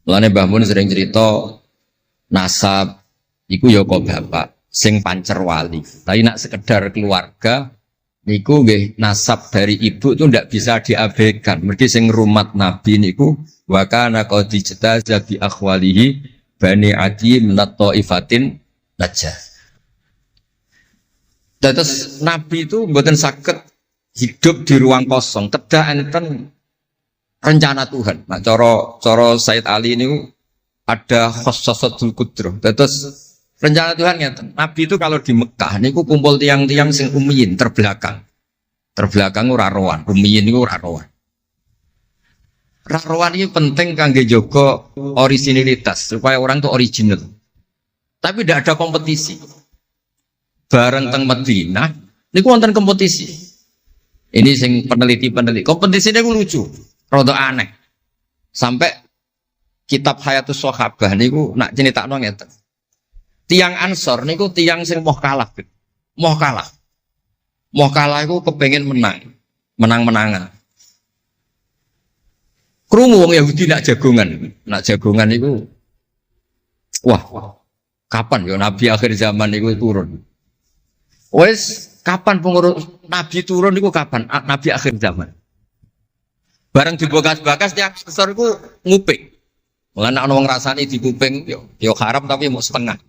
Mulane Mbah Mun sering cerita nasab iku ya kok bapak sing pancer wali. Tapi nak sekedar keluarga niku nggih nasab dari ibu itu ndak bisa diabaikan. Mergi sing rumat Nabi niku wa kana qad ijtaza bi akhwalihi bani Adi minat taifatin Najjar. Terus Nabi itu mboten saged hidup di ruang kosong, kedah enten rencana Tuhan. Nah, cara Said Ali ini ada khossasatul qudrah. Terus rencana Tuhan ngeten. Nabi itu kalau di Mekah niku kumpul tiang-tiang sing ummiyin terbelakang. Terbelakang ora rowan, ummiyin niku ora rowan. Ra rowan iki penting kangge jaga originalitas supaya orang itu original. Tapi tidak ada kompetisi. Bareng teng Madinah niku wonten kompetisi. Ini sing peneliti kompetisinya gue lucu, rada aneh. Sampai kitab Hayatus Sahabah niku nak ceritakno ngeten. Tiang Ansor niku tiang sing moh kalah. Moh kalah iku kepengin menang-menangan. Krungu wong Yahudi nak jagongan niku wah, kapan ya Nabi akhir zaman niku turun. Wes kapan pengurus Nabi turun itu kapan? Nabi akhir zaman. Bareng dibakas-bakas tiang besar itu nguping. Mulane ana wong rasani di kuping yo haram tapi mau setengah.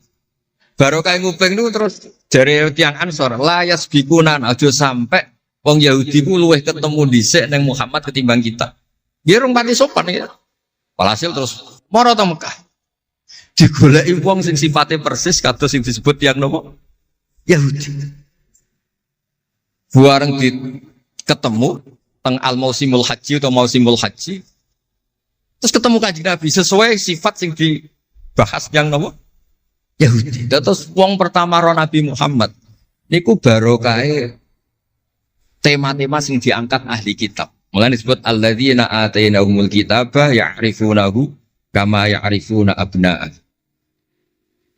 Baru kayak nguping itu terus jare tiang Ansor la yasbiquna aja sampai wong Yahudi ku luweh ketemu dhisik ning Muhammad ketimbang kita. Nggih rong pati sopan ya. Walhasil terus Mara ta Mekah. Digoleki wong sing sifate persis kados sing disebut yang nopo? Yahudi. Bareng ketemu teng al-mausimul haji atau mausimul haji. Terus ketemu Kanjeng Nabi sesuai sifat sing dibahas yang nopo? Yahudi. Terus wong pertama ro Nabi Muhammad niku barokahe tema-tema sing diangkat ahli kitab. Mulane disebut alladzina atainahumul kitaba ya'rifunahu kama ya'rifuna abna'ah.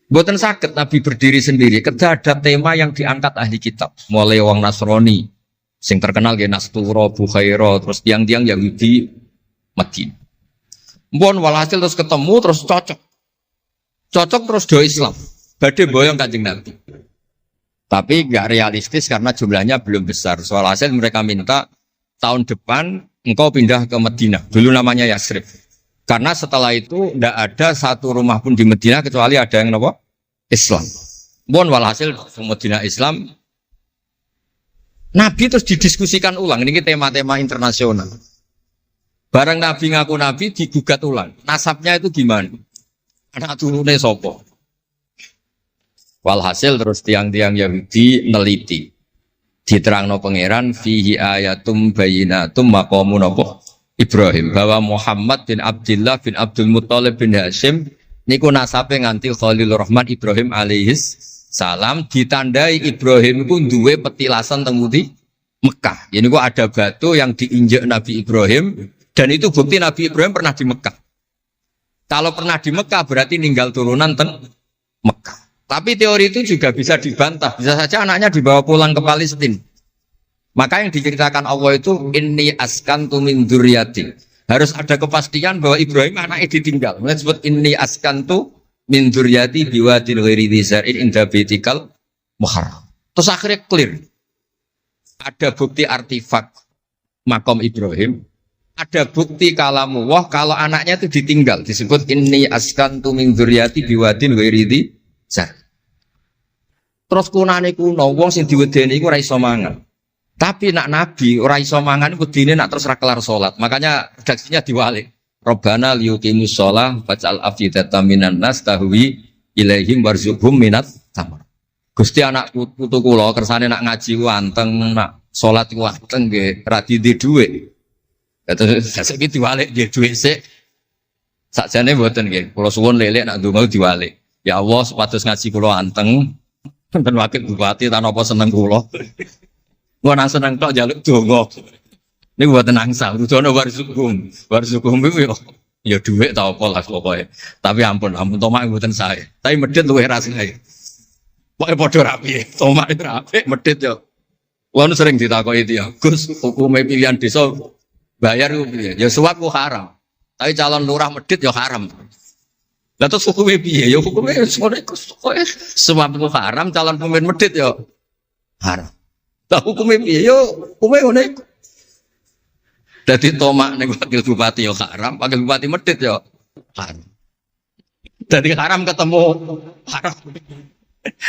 Mboten saged Nabi berdiri sendiri, kedah ada tema yang diangkat ahli kitab. Mulai wong Nasrani sing terkenal nggih Nastura, Bukhaira, terus tiang-tiang Yahudi Madinah. Mpun walhasil terus ketemu terus cocok. Cocok terus do Islam. Badhe boyong Kanjeng Nabi. Tapi enggak realistis karena jumlahnya belum besar. Soal hasil mereka minta tahun depan engkau pindah ke Madinah. Dulu namanya Yasrib. Karena setelah itu tidak ada satu rumah pun di Madinah kecuali ada yang apa? Islam. Bon walhasil Madinah Islam. Nabi terus didiskusikan ulang. Ini tema-tema internasional. Barang Nabi ngaku Nabi digugat ulang. Nasabnya itu gimana? Anak turunnya sopo. Walhasil terus tiang-tiang Yahudi neliti. Diterangno pangeran fihi ayatum bayinatum maqamun apa? Ibrahim, bahwa Muhammad bin Abdullah bin Abdul Muttalib bin Hashim niku nasabe nganti Khalilur Rahman Ibrahim alaihis salam, ditandai Ibrahim iku duwe petilasan teng pundi Mekah. Ya niku ada batu yang diinjek Nabi Ibrahim dan itu bukti Nabi Ibrahim pernah di Mekah. Kalau pernah di Mekah berarti ninggal turunan teng Mekah. Tapi teori itu juga bisa dibantah. Bisa saja anaknya dibawa pulang ke Palestina. Maka yang diceritakan Allah itu inni askantu min dzurriyyati. Harus ada kepastian bahwa Ibrahim anaknya ditinggal. Mulai disebut inni askantu min dzurriyyati biwadin ghairi dzar'in inda baitikal muharram. Terus akhirnya clear. Ada bukti artifak makom Ibrahim. Ada bukti kalamullah kalau anaknya itu ditinggal. Disebut inni askantu min dzurriyyati biwadin ghairi dzar'in. Terus kunane kuno wong sing diwedeni iku ora iso mangan. Tapi nak Nabi ora iso mangan wedine nak terus ra kelar salat. Makanya redaksinya diwalik. Rabbana liyuqimus shalah faj'al afidatan minan nas tahwi ilaihim warzuqhum minat tamar. Gusti anak putu kula kersane nak ngaji ku anteng, nak salat ku anteng nggih ra di dhuwit. Terus saiki diwalik nggih dhuwit sik. Sakjane mboten nggih. Kula suwun lelek nak ndonga diwalik. Ya Allah supados ngaji kula anteng. Ten wakil bupati tan apa seneng kula. Gua nang seneng tok njaluk donga. Niku mboten angsal, dudono warzuqhum. Warzuqhum iku ya dhuwit ta apa lah pokoke. Tapi ampun tomak mboten sae. Tapi medhit luwih rasane. Pokoke padha rapi. Tomak itu rapi, medhit yo. Wong sering ditakoki dia, Gus, hukume pilihan desa bayar ku piye? Ya suap ku haram. Tapi calon lurah medhit yo haram. Lah terus hukume piye? Ya hukume sore kowe suap ku haram, calon pemimpin medhit yo haram. Lah hukume piye yo hukume ngene iku. Dadi tomak ning wakil bupati yo haram, wakil bupati medhit yo haram. Dadi haram ketemu haram.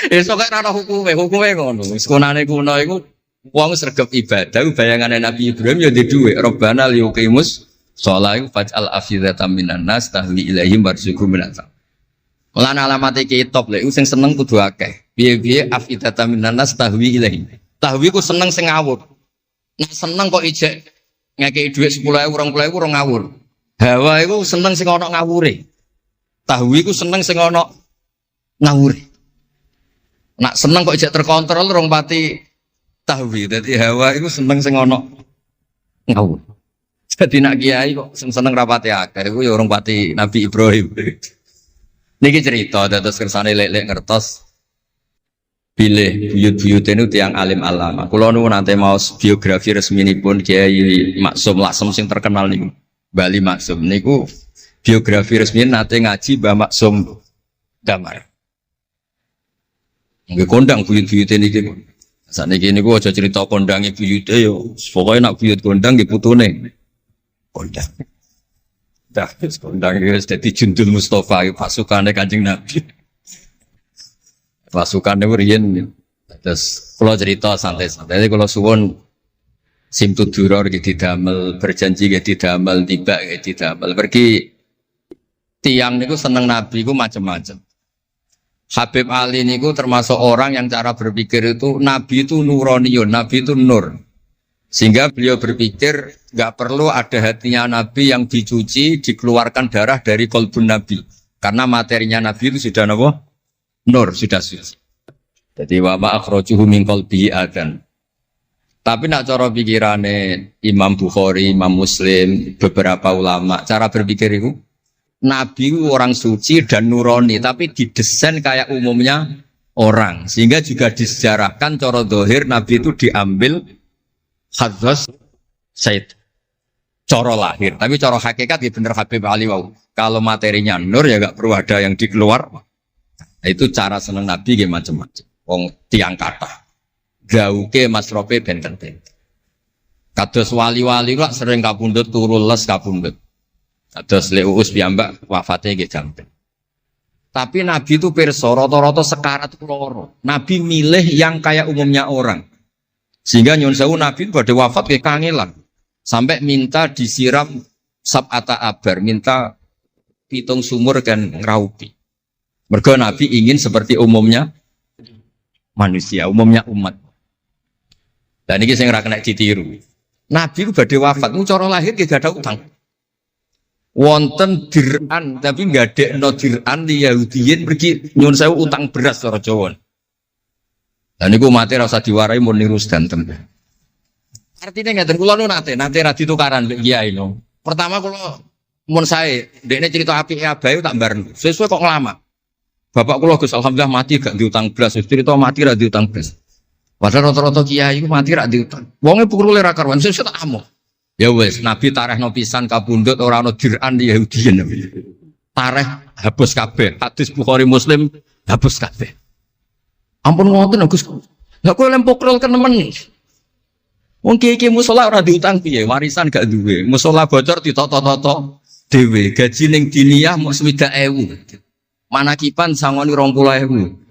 Esuk kok ora hukume ngono. Wis konane kuno iku wong sregep ibadah bayangane Nabi Ibrahim yo ndek dhuwit. Rabbana liyuqimus shalah faj'al afidatan minan nas tahwi ilaihim warzuqhum minat. Lan alamate kitab lek sing seneng kudu akeh. Piye-piye afidatan minan nas tahwi ilaihim. Tahwi ku seneng sing ngawur. Nek seneng kok ijek ngekeki dhuwit 10.000 20.000 ora ngawur. Hawa iku seneng sing ana ngawure. Tahwi ku seneng sing ana ngawure. Nak seneng kok ijek terkontrol rong pati tahwi. Dadi hawa iku seneng sing ana ngawur. Dadi nak kiai kok sing seneng rapati akeh iku ya rong pati Nabi Ibrahim. Niki cerita dados kersane lek-lek ngertos pilih buyut-buyut itu tiang alim alama. Kulo nu nanti mau biografi resmi pun Kiai Maksum Lasem sing terkenal nih Bali Maksum. Niku biografi resmi nanti ngaji Mbah Maksum Damar. Nggih kondang buyut-buyut niki. Sakniki niku aja cerita kondange buyute yo. Pokoke nak buyut kondang nggih putune. Kondang. Dah kondang wis dadi Jundul Mustofa pasukane Kanjeng Nabi. Pasukan itu riyen terus kalau cerita santai-santai jadi kalau suwon simtu duror gitu damel berjanji gitu damel tiba gitu damel pergi tiang niku seneng Nabi ku macam-macam. Habib Ali niku termasuk orang yang cara berpikir itu Nabi itu nuraniun, Nabi itu nur. Sehingga beliau berpikir nggak perlu ada hatinya Nabi yang dicuci, dikeluarkan darah dari kolbun Nabi. Karena materinya Nabi itu sudah apa? Nur, sudah suci. Jadi wa ma akhrajuhu min qalbihi adan. Tapi nak cara pikirane Imam Bukhari, Imam Muslim, beberapa ulama, cara berpikir itu Nabi itu orang suci dan nurani, tapi didesain kayak umumnya orang. Sehingga juga disejarahkan cara zahir Nabi itu diambil hadzas Said. Cara lahir, tapi cara hakikat ya bener Habib Ali wau. Kalau materinya nur ya gak perlu ada yang dikeluar. Nah, itu cara seneng Nabi ya macam-macam. Wong tiang kata. Gauke masrope benten-benten. Kados wali-wali kok sering kapundhut turu les kapundhut. Kados Leuus piyambak wafate nggih jampen. Tapi Nabi itu pirsa rata-rata sekarat loro. Nabi milih yang kayak umumnya orang. Sehingga nyuwun sewu Nabi pada wafat nggih kangelan. Sampai minta disiram sab'ata abar, minta pitung sumur kan ngraupi. Mergo Nabi ingin seperti umumnya manusia, umumnya umat. Dan ini saya nggak kena ditiru. Nabi itu badhe wafat, cara lahir gak ada utang. Wonten dir'an, tapi nggak ada no dir'an di Yahudiyin pergi nyuwun sewu utang beras cara Jawa. Dan itu mati rasa diwarai mau niru sedanten. Artinya nggak kula nu nate ra ditukaran mbek kiai no. Pertama kula mun sae, dekne cerita apike abahe tak bareng. Sesuai kok lama. Bapak kula Gus alhamdulillah mati gak diutang beras, cerita mati ra diutang beras. Padahal rata-rata kiai iku mati ra diutang. Wonge pukule ra karuan, sesuk tak amuk. Ya wis, Nabi tarehno pisan kapundhut ora ana dir'an Yahudiyin. Tareh hapus kabeh. Hadis Bukhari Muslim hapus kabeh. Ampun ngoten Gus. Lah kowe lempok rol kenemen. Wong kiai musala ora diutang piye? Warisan gak duwe. Musala bocor ditoto-toto dhewe. Gaji ning diniyah mung 60.000. Manakipan sangoni 20.000.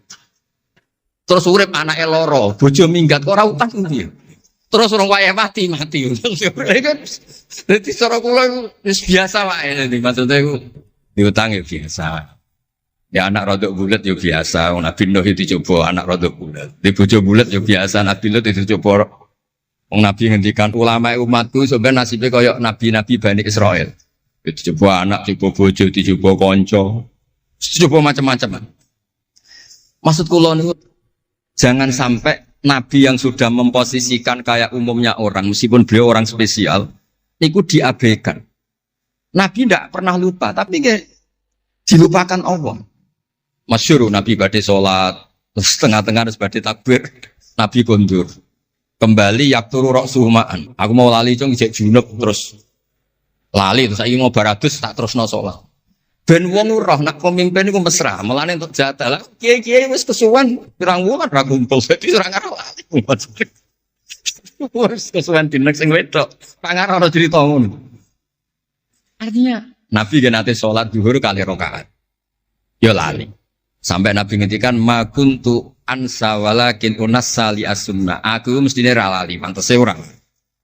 Terus urip anake loro, bojo minggat kok ora utang piye? Terus orang wayah mati. Dadi cara kula wis biasa wae dadi maksudnya iku diutang ya biasa. Ya anak rodok bulat ya biasa, Nabi Nuh itu coba anak rodok bulat. Di bojo bulat ya biasa, Nabi Nuh itu coba. Wong Nabi ngendikan ulama umatku sebenarnya nasibnya kaya nabi-nabi Bani Israel. Itu coba anak, coba bojo, coba kanca. Coba macam-macam. Maksud kula niku jangan sampai nabi yang sudah memposisikan kayak umumnya orang, meskipun beliau orang spesial, niku diabaikan. Nabi tidak pernah lupa, tapi dilupakan Allah. Masyhur Nabi badhe salat, setengah-tengah harus badhe takbir, Nabi kondur. Kembali yakturu ra'suhu ma'an. Aku mau lali cung ijek junub terus lali terus saiki mau baratus tak terusno salat. Ben wong roh nak pemimpin iku mesra, melane untuk jatah. Lah kiai-kiai wis kesuwen pirang wulan ra kumpul, dadi ora ngarep lali. Wis kesuwen dinek sing wedok. Pangar ora cerita ngono. Artinya Nabi gen ate salat zuhur kali rakaat. Ya lali. Sampai Nabi ngendikan ma kuntu ansa walakin unassali as-sunnah. Aku mestine ra lali, pantese ora.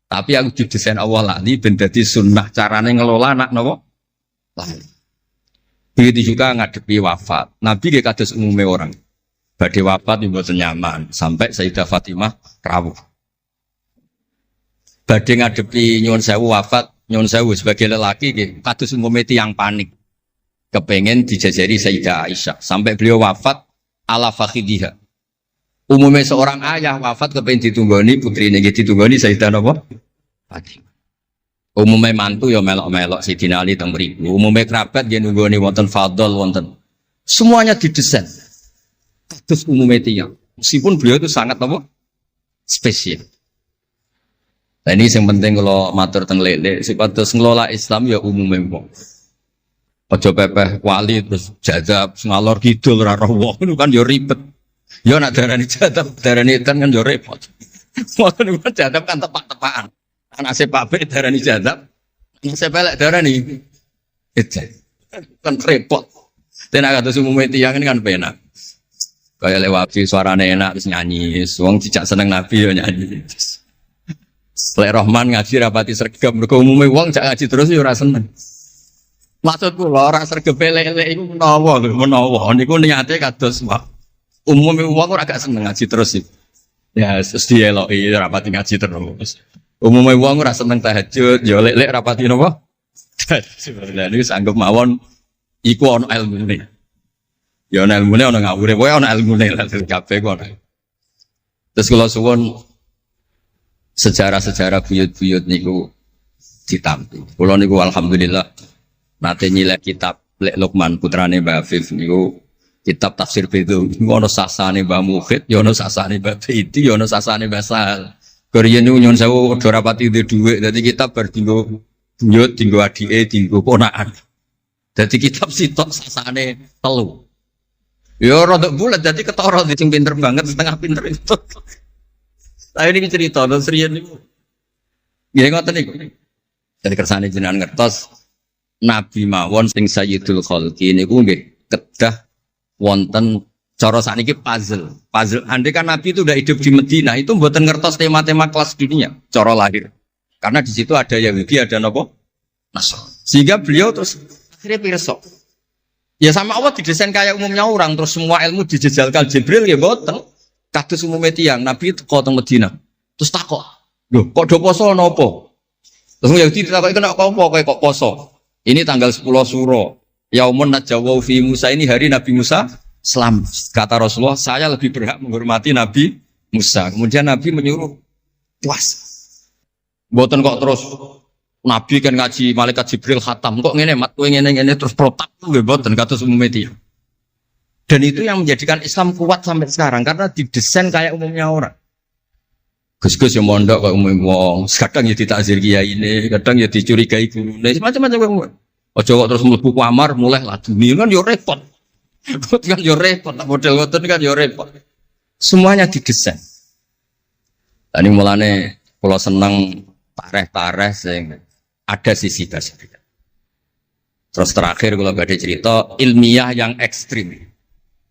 Tapi aku didesain Allah lali ben dadi sunnah carane ngelola anak napa? Lali. Begitu juga ngadepi wafat. Nabi dia kados umumnya orang. Badhe wafat yang mboten nyaman sampai Sayyidah Fatimah rawuh. Badhe ngadepi nyuwun sewu wafat, nyuwun sewu sebagai lelaki nggih kados umumnya tiyang panik. Kepengen dijajari Sayyidah Aisyah sampai beliau wafat ala fakhidiha. Umumnya seorang ayah wafat kepengen ditunggoni putrine nggih ditunggoni Sayyidah napa? Fatimah. Umumnya mantu ya melok-melok Sidina Ali teng mriku. Umumnya kerabat nggih nunggoni wonten fadhol wonten. Semuanya didesain. Kados umumnya tiyang. Meskipun beliau itu sangat apa? Spesial. Nah ini yang penting kalau matur teng lele, sipatos ngelola Islam ya umumnya wong. Aja pepeh wali terus jadab ngalor kidul ora roh wong kan ya ribet. Ya nak darani jadab, darani edan kan ya repot. Wong kan jadab kan tepak-tepakan. Anak sepak be darani jadab, anak sepelek darani edan. Kan repot. Tenak kados umumnya tiyang ini kan penak. Kayak lewat suarane enak terus nyanyi, wong dijak seneng Nabi ya nyanyi. Lek Rahman ngaji rapati sregep mergo umume wong jak ngaji terus ya ora seneng. Maksudku lho ora sregepe lele iku menawa lho, menawa niku niate kados wae. Umume wong ora gak seneng ngaji terus iki. Ya terus dieloki rapati ngaji terus. Umume wong ora seneng tahajud, ya lek rapati napa? Sebenarnya niku sanggep mawon iku ana ilmune. Ya ana ilmune ana ngawure, pokoke ana ilmune lah kabeh kok. Terus kula suwun sejarah-sejarah buyut-buyut niku ditampi. Kula niku alhamdulillah nate nyilek kitab Lek Lukman putrane Mbah Afif niku kitab tafsir Bedo. Niku ana sasane Mbah Mukhid, ya ana sasane Mbah Bedi, ya ana sasane Mbah Sahal. Koriyen niku nyuwun sewu ora rapati duwe dhuwit, dadi kitab bar dinggo buyut, dinggo adike, dinggo ponakan. Dadi kitab sitok sasane telu. Ya rada bulat dadi ketara sing pinter banget setengah pinter itu. Saya ini cerita terus riyen niku. Nggih ngoten niku. Dadi kersane jenengan ngertos Nabi mawon sing Sayyidul Khalqi niku nggih kedah wonten cara sakniki puzzle. Puzzle andai kan Nabi itu udah hidup di Madinah itu mboten ngertos tema-tema kelas dunia cara lahir. Karena di situ ada Yahudi, ada napa? Nasrani. Sehingga beliau terus akhirnya pirsa. Ya sama Allah didesain kayak umumnya orang terus semua ilmu dijejalkan Jibril ya mboten. Kados umume tiyang Nabi teko teng Madinah. Terus takok, "Lho, kok do poso napa?" Terus Yahudi ditakoki kena apa kok poso? Ini tanggal 10 Suro. Yaumun najawau fi Musa, ini hari Nabi Musa selamat. Kata Rasulullah, saya lebih berhak menghormati Nabi Musa. Kemudian Nabi menyuruh puasa. Mboten kok terus Nabi kan ngaji malaikat Jibril khatam kok ngene mat kowe ngene terus protap nggih mboten kados umume tiyang. Dan itu yang menjadikan Islam kuat sampai sekarang karena didesain kayak umumnya orang. Gus-gus yang mondok kok umum wong, kadang ya ditakzir kiai ini, kadang ya dicurigai gurune, macam-macam wong. Aja kok terus mlebu kamar mulai lah dunia kan yo repot. Kan yo repot, model ngoten kan yo repot. Semuanya didesain. Tadi mulane kula seneng tareh-tareh sing ada sisi dasarnya. Terus terakhir kula badhe cerita ilmiah yang ekstrim.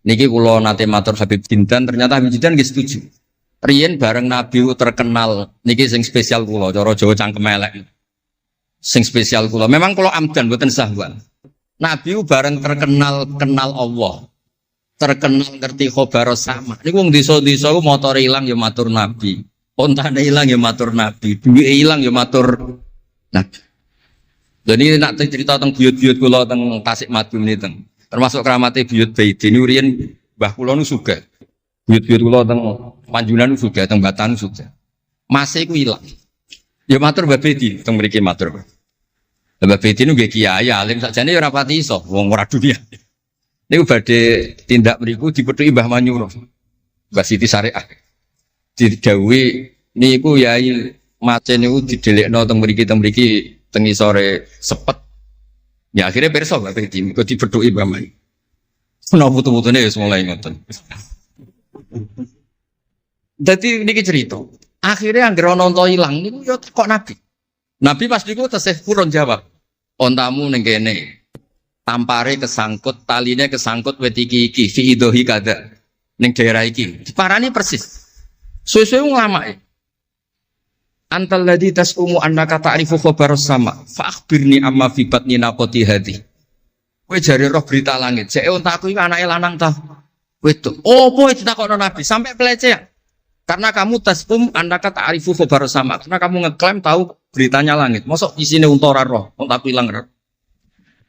Niki kula nate matur Habib Jindan, ternyata Habib Jindan nggih setuju. Riyen bareng Nabi terkenal niki sing spesial kula cara Jawa cangkem elek. Sing spesial kula memang kula amdan mboten sahwan. Nabi bareng terkenal kenal Allah. Terkenal ngerti khobar sama. Niku wong desa-desa ku motore ilang ya matur Nabi. Ontane ilang ya matur Nabi. Duwe ilang ya matur Nabi. Jadi nak cerita tentang buyut-buyut kula teng Tasikmadu niki teng. Termasuk keramate buyut Baiti niku riyen Mbah kula nu sugih. Buyut-buyut kula teng Panjunan juga, teng Batan juga. Masih ku ilang. Ya matur Mbah Bedi, teng mriki matur. Mbah Bedi nu nggih kiai alim sakjane ya ora pati iso, wong ora dunia. Niku badhe tindak mriku dipethuki Mbah Manyuro. Mbah Siti Syariah. Didhawuhi niku yai macen niku didelekno teng mriki teng isore sepet. Ya akhirnya pirsa Mbah Bedi kok dipethuki Mbah Manyuro. Menawa putu-putune wis mulai ngoten. Jadi niki cerita. Akhirnya anggere ana unta ilang niku ya kok Nabi. Nabi pas niku tesih purun jawab. Ontamu ning kene. Tampare kesangkut, taline kesangkut wit iki fi idhi kada. Ning daerah iki. Diparani persis. Suwe-suwe nglamake. Antal ladzi tasumu annaka ta'rifu khabar sama. Fa akhbirni amma fi batni naqati hadi. Kowe jare roh berita langit. Sek ontaku iki anake lanang ta. Wedok. Opo ditakokno Nabi sampai pelecehan. Karena kamu tasum andaka ta'rifu khabar sama. Karena kamu ngeklaim tahu beritanya langit. Mosok isine unta ora roh, unta ilang roh.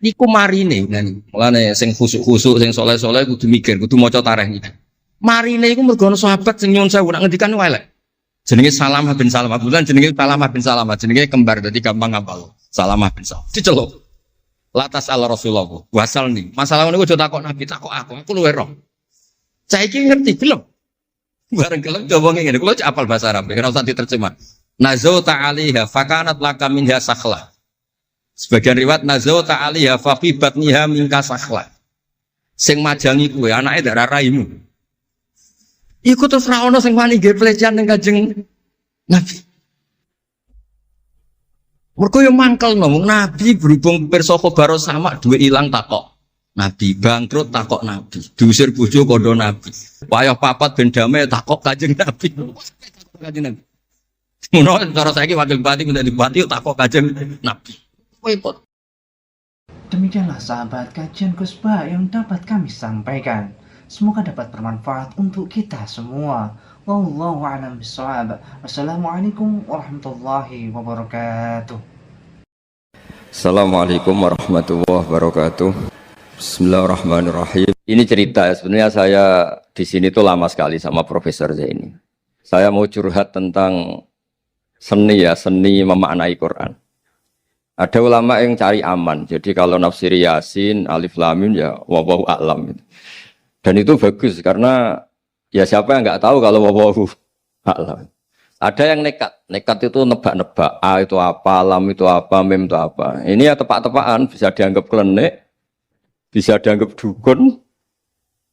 Niku marine ngene. Mulane sing khusuk-khusuk sing saleh-saleh kudu mikir, kudu maca tarikh iki. Marine iku mergo ana sahabat sing nyuwun sewu nak ngendikan elek. Jenenge Salamah bin Salamah. Bulan jenenge Salamah bin Salamah, jenenge kembar dadi gampang hafal. Salamah bin Salamah. Diceluk. Latas ala Rasulullah. Wasal nih. Masalah niku aja takok Nabi, takok aku luwe roh. Saiki ngerti belum? Bareng kelem coba ngene, kula apal bahasa Arab, ora usah diterjemah. Nazau ta'aliha fakanat laka minha sakhla. Sebagian riwayat nazau ta'aliha fa fi batniha minka sakhla. Sing majangi kuwe anake ndak raimu. Iku terus ra ono sing wani nggih pelecehan ning Kanjeng Nabi. Mergo yo mangkelno Nabi berhubung pirsa khabar sama duwe ilang takok. Nabi bangkrut takok Nabi, diusir bojo kondo Nabi. Wayah papat ben damai takok Kanjeng Nabi. Kanjeng Nabi. Ngono cara saiki wakil bupati minta dibupati takok Kanjeng Nabi. Repot. Demikianlah sahabat kajian Kusba yang dapat kami sampaikan. Semoga dapat bermanfaat untuk kita semua. Wallahu a'lam bishawab. Wassalamualaikum warahmatullahi wabarakatuh. Assalamualaikum warahmatullahi wabarakatuh. Bismillahirrahmanirrahim. Ini cerita ya, sebenarnya saya di sini tuh lama sekali sama Profesor Zaini. Saya mau curhat tentang seni ya, seni memaknai Quran. Ada ulama yang cari aman, jadi kalau nafsir Yasin, Alif Lam Mim ya wallahu a'lam. Dan itu bagus karena ya siapa yang nggak tahu kalau wallahu a'lam. Ada yang nekat itu nebak-nebak, A itu apa, Lam itu apa, Mim itu apa. Ini ya tepak-tepakan, bisa dianggap klenik, bisa dianggap dukun.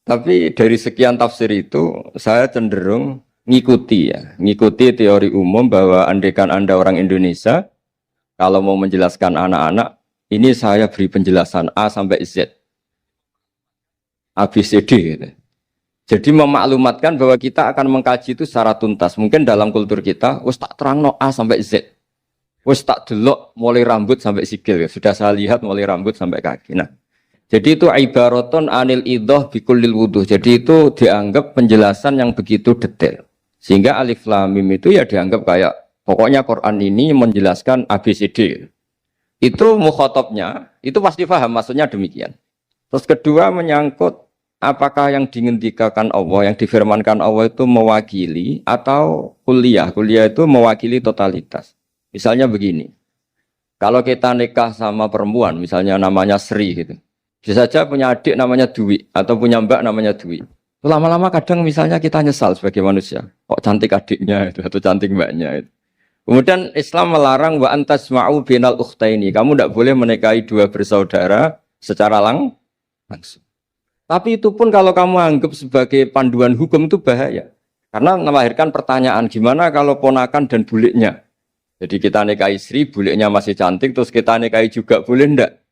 Tapi dari sekian tafsir itu, saya cenderung ngikuti teori umum bahwa andaikan Anda orang Indonesia, kalau mau menjelaskan anak-anak, ini saya beri penjelasan A sampai Z. ABCD gitu. Jadi memaklumatkan bahwa kita akan mengkaji itu secara tuntas. Mungkin dalam kultur kita, wis tak terangno A sampai Z. Wis tak delok mulai rambut sampai sikil. Sudah saya lihat mulai rambut sampai kaki. Nah, jadi itu ibaratun anil idhah bikullil wuduh. Jadi itu dianggap penjelasan yang begitu detail. Sehingga Alif Lam Mim itu ya dianggap kayak pokoknya Quran ini menjelaskan ABCD. Itu mukhatabnya, itu pasti paham maksudnya demikian. Terus kedua menyangkut apakah yang dingendikakan Allah, yang difirmankan Allah itu mewakili atau kuliah. Kuliah itu mewakili totalitas. Misalnya begini, kalau kita nikah sama perempuan, misalnya namanya Sri gitu. Bisa saja punya adik namanya Dwi, atau punya mbak namanya Dwi. Lama-lama kadang misalnya kita nyesal sebagai manusia. Kok cantik adiknya itu, atau cantik mbaknya itu. Kemudian Islam melarang wa antasma'u binal ukhtaini. Kamu tidak boleh menikahi dua bersaudara secara langsung. Tapi itu pun kalau kamu anggap sebagai panduan hukum itu bahaya. Karena melahirkan pertanyaan gimana kalau ponakan dan buliknya. Jadi kita nikahi Sri, buliknya masih cantik, terus kita nikahi juga boleh enggak?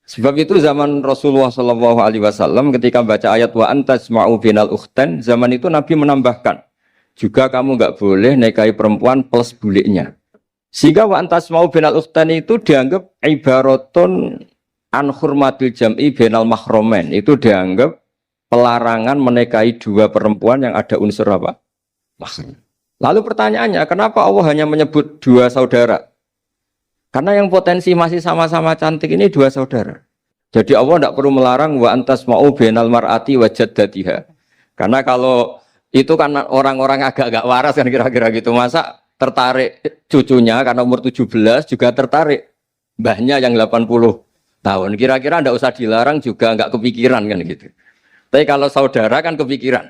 Sebab itu zaman Rasulullah SAW ketika baca ayat wa antasma'u binal ukhtain, zaman itu Nabi menambahkan. Juga kamu enggak boleh nikahi perempuan plus buliknya. Sehingga wa antasma'u binal ukhtain itu dianggap ibaratun an hurmatil jam'i bainal mahromen. Itu dianggap pelarangan menikahi dua perempuan yang ada unsur apa? Mahram. Lalu pertanyaannya, kenapa Allah hanya menyebut dua saudara? Karena yang potensi masih sama-sama cantik ini dua saudara. Jadi Allah tidak perlu melarang wa antasma'u bainal mar'ati wa jaddatiha. Karena kalau itu kan orang-orang agak-agak waras kan kira-kira gitu. Masa tertarik cucunya karena umur 17 juga tertarik mbahnya yang 80 tahun. Kira-kira tidak usah dilarang juga nggak kepikiran kan gitu. Tapi kalau saudara kan kepikiran.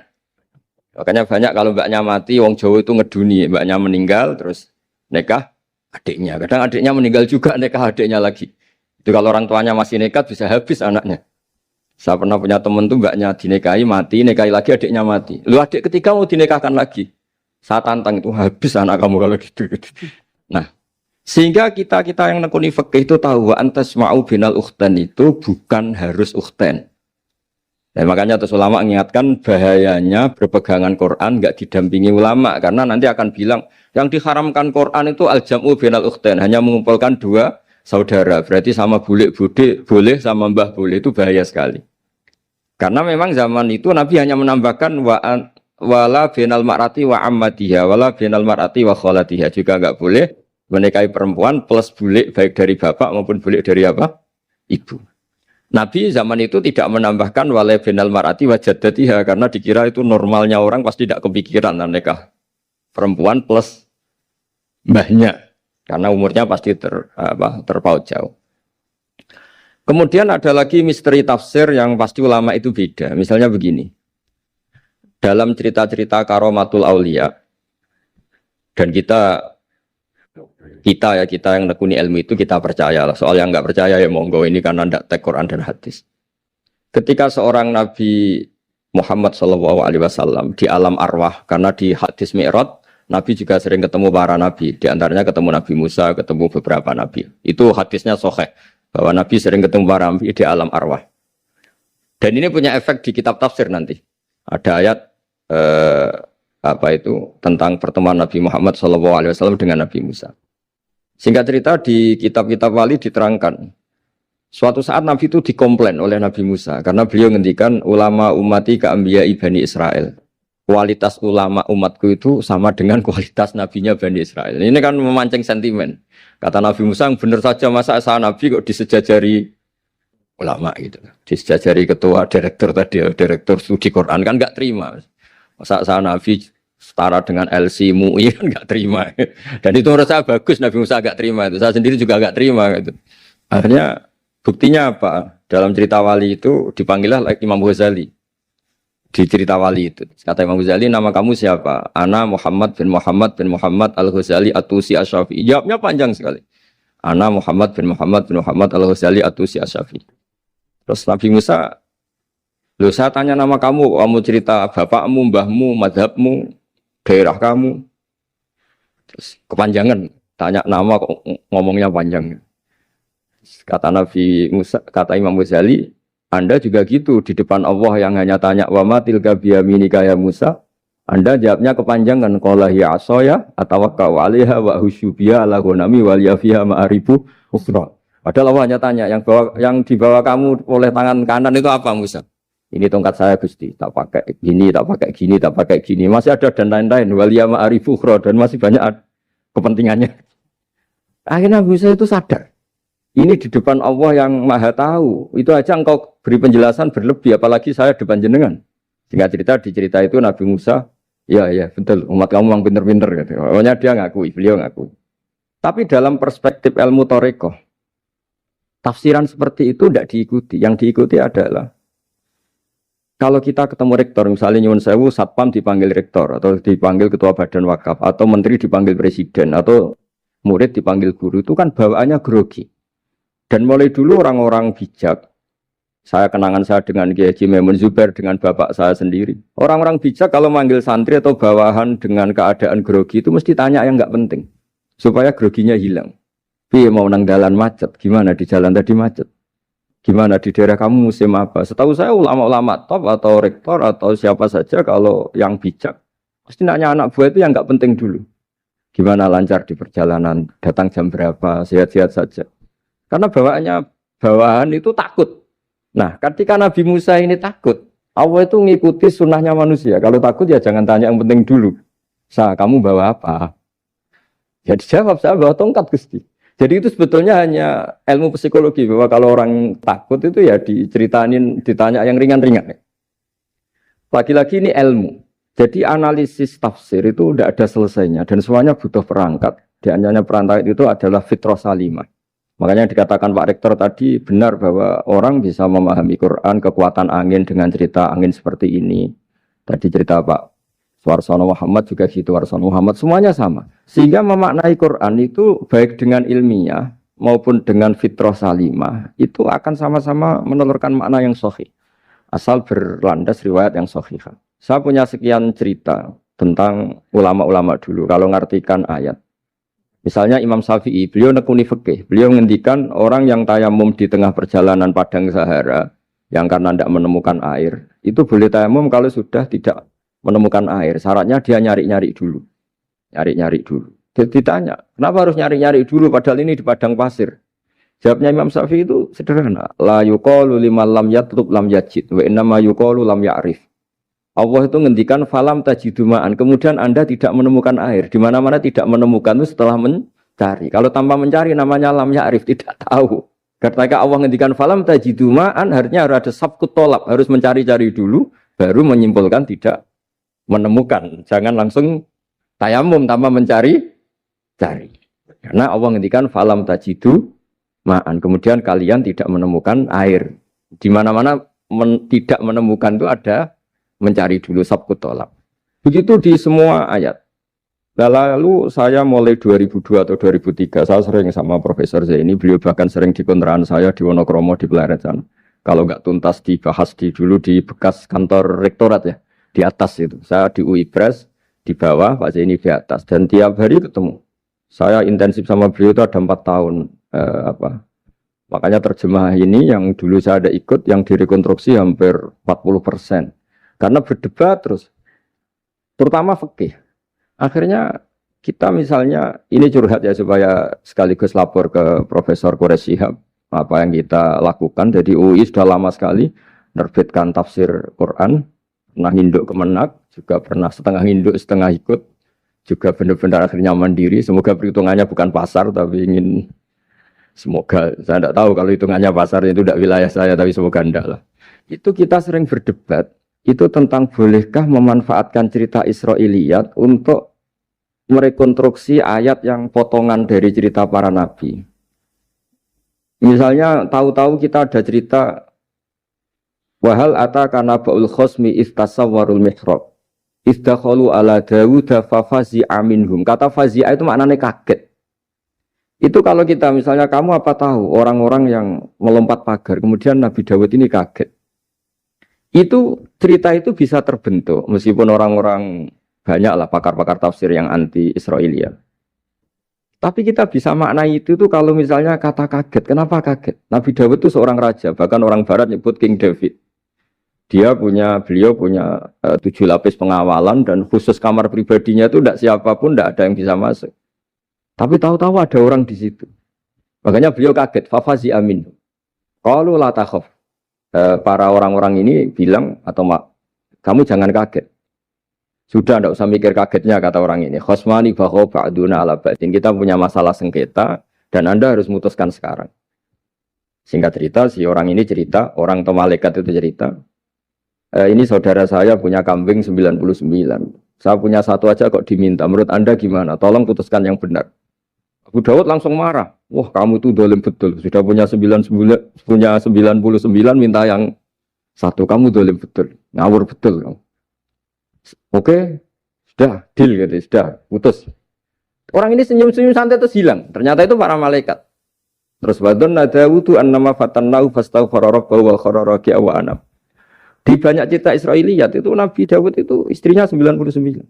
Makanya banyak kalau mbaknya mati, wong Jawa itu ngeduni. Mbaknya meninggal terus nikah adiknya. Kadang adiknya meninggal juga nikah adiknya lagi. Itu kalau orang tuanya masih nekat bisa habis anaknya. Saya pernah punya teman tuh mbaknya dinikahi mati, nikahi lagi adiknya mati. Lu adik ketiga mau dinikahkan lagi. Saya tantang itu habis anak kamu kalau gitu. Nah, sehingga kita yang nekuni fikih itu tahu wa antasma'u binal ukhtan itu bukan harus ukhtan. Dan makanya terus ulama mengingatkan bahayanya berpegangan Quran enggak didampingi ulama karena nanti akan bilang yang diharamkan Quran itu al-jam'u binal ukhtan, hanya mengumpulkan dua saudara, berarti sama bulik bude boleh, sama mbah boleh, itu bahaya sekali. Karena memang zaman itu Nabi hanya menambahkan wala binal mar'ati wa ammatiha, wala binal mar'ati wa kholatiha, juga enggak boleh menikahi perempuan plus bulik baik dari bapak maupun bulik dari apa? Ibu. Nabi zaman itu tidak menambahkan wala binal mar'ati wa jaddatiha karena dikira itu normalnya orang pasti tidak kepikiran nikah perempuan plus mbahnya. Karena umurnya pasti terpaut jauh. Kemudian ada lagi misteri tafsir yang pasti ulama itu beda. Misalnya begini. Dalam cerita-cerita karomatul aulia, dan kita yang nekuni ilmu itu kita percaya. Soal yang nggak percaya ya monggo, ini karena tidak tek Quran dan hadis. Ketika seorang Nabi Muhammad SAW di alam arwah, karena di hadis Mi'raj Nabi juga sering ketemu para nabi, di antaranya ketemu Nabi Musa, ketemu beberapa nabi. Itu hadisnya sahih bahwa Nabi sering ketemu para nabi di alam arwah. Dan ini punya efek di kitab tafsir nanti. Ada ayat tentang pertemuan Nabi Muhammad SAW dengan Nabi Musa. Singkat cerita di kitab-kitab wali diterangkan Suatu saat Nabi itu dikomplain oleh Nabi Musa karena beliau ngendikan ulama umati keambiya Bani Israel. Kualitas ulama umatku itu sama dengan kualitas nabinya Bani Israel. Ini kan memancing sentimen. Kata Nabi Musa, benar saja masa saya Nabi kok disejajari ulama gitu. Disejajari ketua direktur tadi, direktur studi Quran kan nggak terima. Masa saya Nabi setara dengan LC MUI kan nggak terima. Dan itu menurut saya bagus Nabi Musa nggak terima itu. Saya sendiri juga nggak terima gitu. Akhirnya buktinya apa? Dalam cerita wali itu dipanggillah Imam Ghazali. Di cerita wali itu. Kata Imam Ghazali, nama kamu siapa? Ana Muhammad bin Muhammad Al-Ghazali At-Tusi Asy-Syafi'i. Jawabnya panjang sekali. Ana Muhammad bin Muhammad Al-Ghazali At-Tusi Asy-Syafi'i. Terus Nabi Musa, loh saya tanya nama kamu cerita bapakmu, mbahmu, madhabmu, daerah kamu. Terus kepanjangan, tanya nama kok ngomongnya panjang. Kata Nabi Musa, kata Imam Ghazali, Anda juga gitu di depan Allah yang hanya tanya wa ma tilka biyaminika ya Musa. Anda jawabnya kepanjangan qala hiya asaya atawakkau 'alaiha wa husyubiya ala ghanami wal yafiha ma'aribu ukhra. Padahal Allah hanya tanya yang dibawa kamu oleh tangan kanan itu apa Musa? Ini tongkat saya Gusti, tak pakai gini, tak pakai gini, tak pakai gini. Masih ada dan lain-lain wal ya ma'aribu ukhra dan masih banyak kepentingannya. Akhirnya Musa itu sadar. Ini di depan Allah yang maha tahu. Itu aja engkau beri penjelasan berlebih. Apalagi saya depan jenengan. Singkat cerita di cerita itu Nabi Musa. Ya betul. Umat kamu memang pinter-pinter. Gitu. Pokoknya dia ngakui. Beliau ngakui. Tapi dalam perspektif ilmu Thariqah. Tafsiran seperti itu tidak diikuti. Yang diikuti adalah. Kalau kita ketemu rektor. Misalnya Nyuwun Sewu. Satpam dipanggil rektor. Atau dipanggil ketua badan wakaf. Atau menteri dipanggil presiden. Atau murid dipanggil guru. Itu kan bawaannya grogi. Dan mulai dulu orang-orang bijak, saya kenangan saya dengan Kiai Haji Maimun Zubair dengan bapak saya sendiri. Orang-orang bijak kalau manggil santri atau bawahan dengan keadaan grogi itu mesti tanya yang nggak penting. Supaya groginya hilang. Piye mau nang dalan macet, gimana di jalan tadi macet? Gimana di daerah kamu musim apa? Setahu saya ulama-ulama top atau rektor atau siapa saja kalau yang bijak. Pasti nanya anak buah itu yang nggak penting dulu. Gimana lancar di perjalanan, datang jam berapa, sehat-sehat saja. Karena bawahan itu takut. Nah, ketika Nabi Musa ini takut, Allah itu ngikuti sunnahnya manusia. Kalau takut ya jangan tanya yang penting dulu. Kamu bawa apa? Ya dijawab, saya bawa tongkat Gusti. Jadi itu sebetulnya hanya ilmu psikologi. Bahwa kalau orang takut itu ya ditanya yang ringan-ringan. Lagi-lagi ini ilmu. Jadi analisis tafsir itu tidak ada selesainya. Dan semuanya butuh perangkat. Di antaranya perangkat itu adalah fitrah salimah. Makanya dikatakan Pak Rektor tadi benar bahwa orang bisa memahami Quran, kekuatan angin dengan cerita angin seperti ini. Tadi cerita Pak Warsono Muhammad juga gitu, Warsono Muhammad semuanya sama. Sehingga memaknai Quran itu baik dengan ilmiah maupun dengan fitrah salimah itu akan sama-sama menelurkan makna yang sahih. Asal berlandas riwayat yang sahih. Saya punya sekian cerita tentang ulama-ulama dulu kalau ngartikan ayat. Misalnya Imam Syafi'i, beliau nekuni fikih. Beliau menghentikan orang yang tayamum di tengah perjalanan padang Sahara yang karena tidak menemukan air, itu boleh tayamum kalau sudah tidak menemukan air. Syaratnya dia nyari-nyari dulu. Nyari-nyari dulu. Ditanya, kenapa harus nyari-nyari dulu padahal ini di padang pasir? Jawabnya Imam Syafi'i itu sederhana. La yuqalu liman lam yatlub lam yajid wa innama yuqalu lam ya'rif. Allah itu ngendikan falam tajiduma'an. Kemudian Anda tidak menemukan air. Di mana-mana tidak menemukan itu setelah mencari. Kalau tanpa mencari namanya lam ya'rif, tidak tahu. Ketika Allah ngendikan falam tajiduma'an, artinya harus ada sabkut tolab. Harus mencari-cari dulu, baru menyimpulkan tidak menemukan. Jangan langsung tayamum tanpa mencari-cari. Karena Allah ngendikan falam tajiduma'an. Kemudian kalian tidak menemukan air. Di mana-mana tidak menemukan itu ada mencari dulu sabkut tolak. Begitu di semua ayat. Lalu saya mulai 2002 atau 2003, saya sering sama Profesor Zaini, beliau bahkan sering di kontrakan saya di Wonokromo di Pleret sana. Kalau nggak tuntas dibahas dulu di bekas kantor rektorat ya, di atas itu. Saya di UI Press, di bawah, Pak Zaini di atas. Dan tiap hari ketemu. Saya intensif sama beliau itu ada 4 tahun. Makanya terjemah ini yang dulu saya ada ikut, yang direkonstruksi hampir 40%. Karena berdebat terus, terutama fikih. Akhirnya kita misalnya, ini curhat ya supaya sekaligus lapor ke Profesor Quraish Shihab. apa yang kita lakukan. Jadi UI sudah lama sekali menerbitkan tafsir Quran, pernah nginduk kemenak, juga pernah setengah nginduk setengah ikut, juga benar-benar akhirnya mandiri. Semoga perhitungannya bukan pasar, tapi semoga, saya tidak tahu kalau hitungannya pasar itu tidak wilayah saya, tapi semoga enggak lah. Itu kita sering berdebat, itu tentang bolehkah memanfaatkan cerita Israiliyat untuk merekonstruksi ayat yang potongan dari cerita para nabi. Misalnya tahu-tahu kita ada cerita wahal ataka naba'ul khosmi istasawwarul mihrab istakhalu ala Dawud fafazi'a minhum. Kata fazi'a itu maknanya kaget. Itu kalau kita misalnya kamu apa tahu orang-orang yang melompat pagar kemudian Nabi Dawud ini kaget. Itu cerita itu bisa terbentuk meskipun orang-orang banyaklah pakar-pakar tafsir yang anti Israiliyat. Tapi kita bisa maknai itu tuh kalau misalnya kata kaget. Kenapa kaget? Nabi Dawud itu seorang raja, bahkan orang barat nyebut King David. Beliau punya 7 lapis pengawalan dan khusus kamar pribadinya itu tidak siapapun, tidak ada yang bisa masuk. Tapi tahu-tahu ada orang di situ. Makanya beliau kaget. Fafazi amin. Qalu la takhaf. Para orang-orang ini bilang atau kamu jangan kaget. Sudah tidak usah mikir kagetnya kata orang ini. Khosmani bakho ba'duna ala ba'din. Kita punya masalah sengketa dan Anda harus memutuskan sekarang. Singkat cerita, si orang ini cerita, orang atau malaikat itu cerita. Ini saudara saya punya kambing 99. Saya punya satu aja kok diminta. Menurut Anda gimana? Tolong putuskan yang benar. Abu Dawud langsung marah. Wah, kamu tuh dolim betul. Sudah punya 99 minta yang satu. Kamu dolim betul. Ngawur betul kamu. Oke, sudah deal gitu, sudah putus. Orang ini senyum-senyum santai terus hilang. Ternyata itu para malaikat. Terus wadon nadawudu annama fatannahu fastaghfara rabbahu wa kharra raki'a wa anam. Di banyak cerita Israiliyat itu Nabi Dawud itu istrinya 99.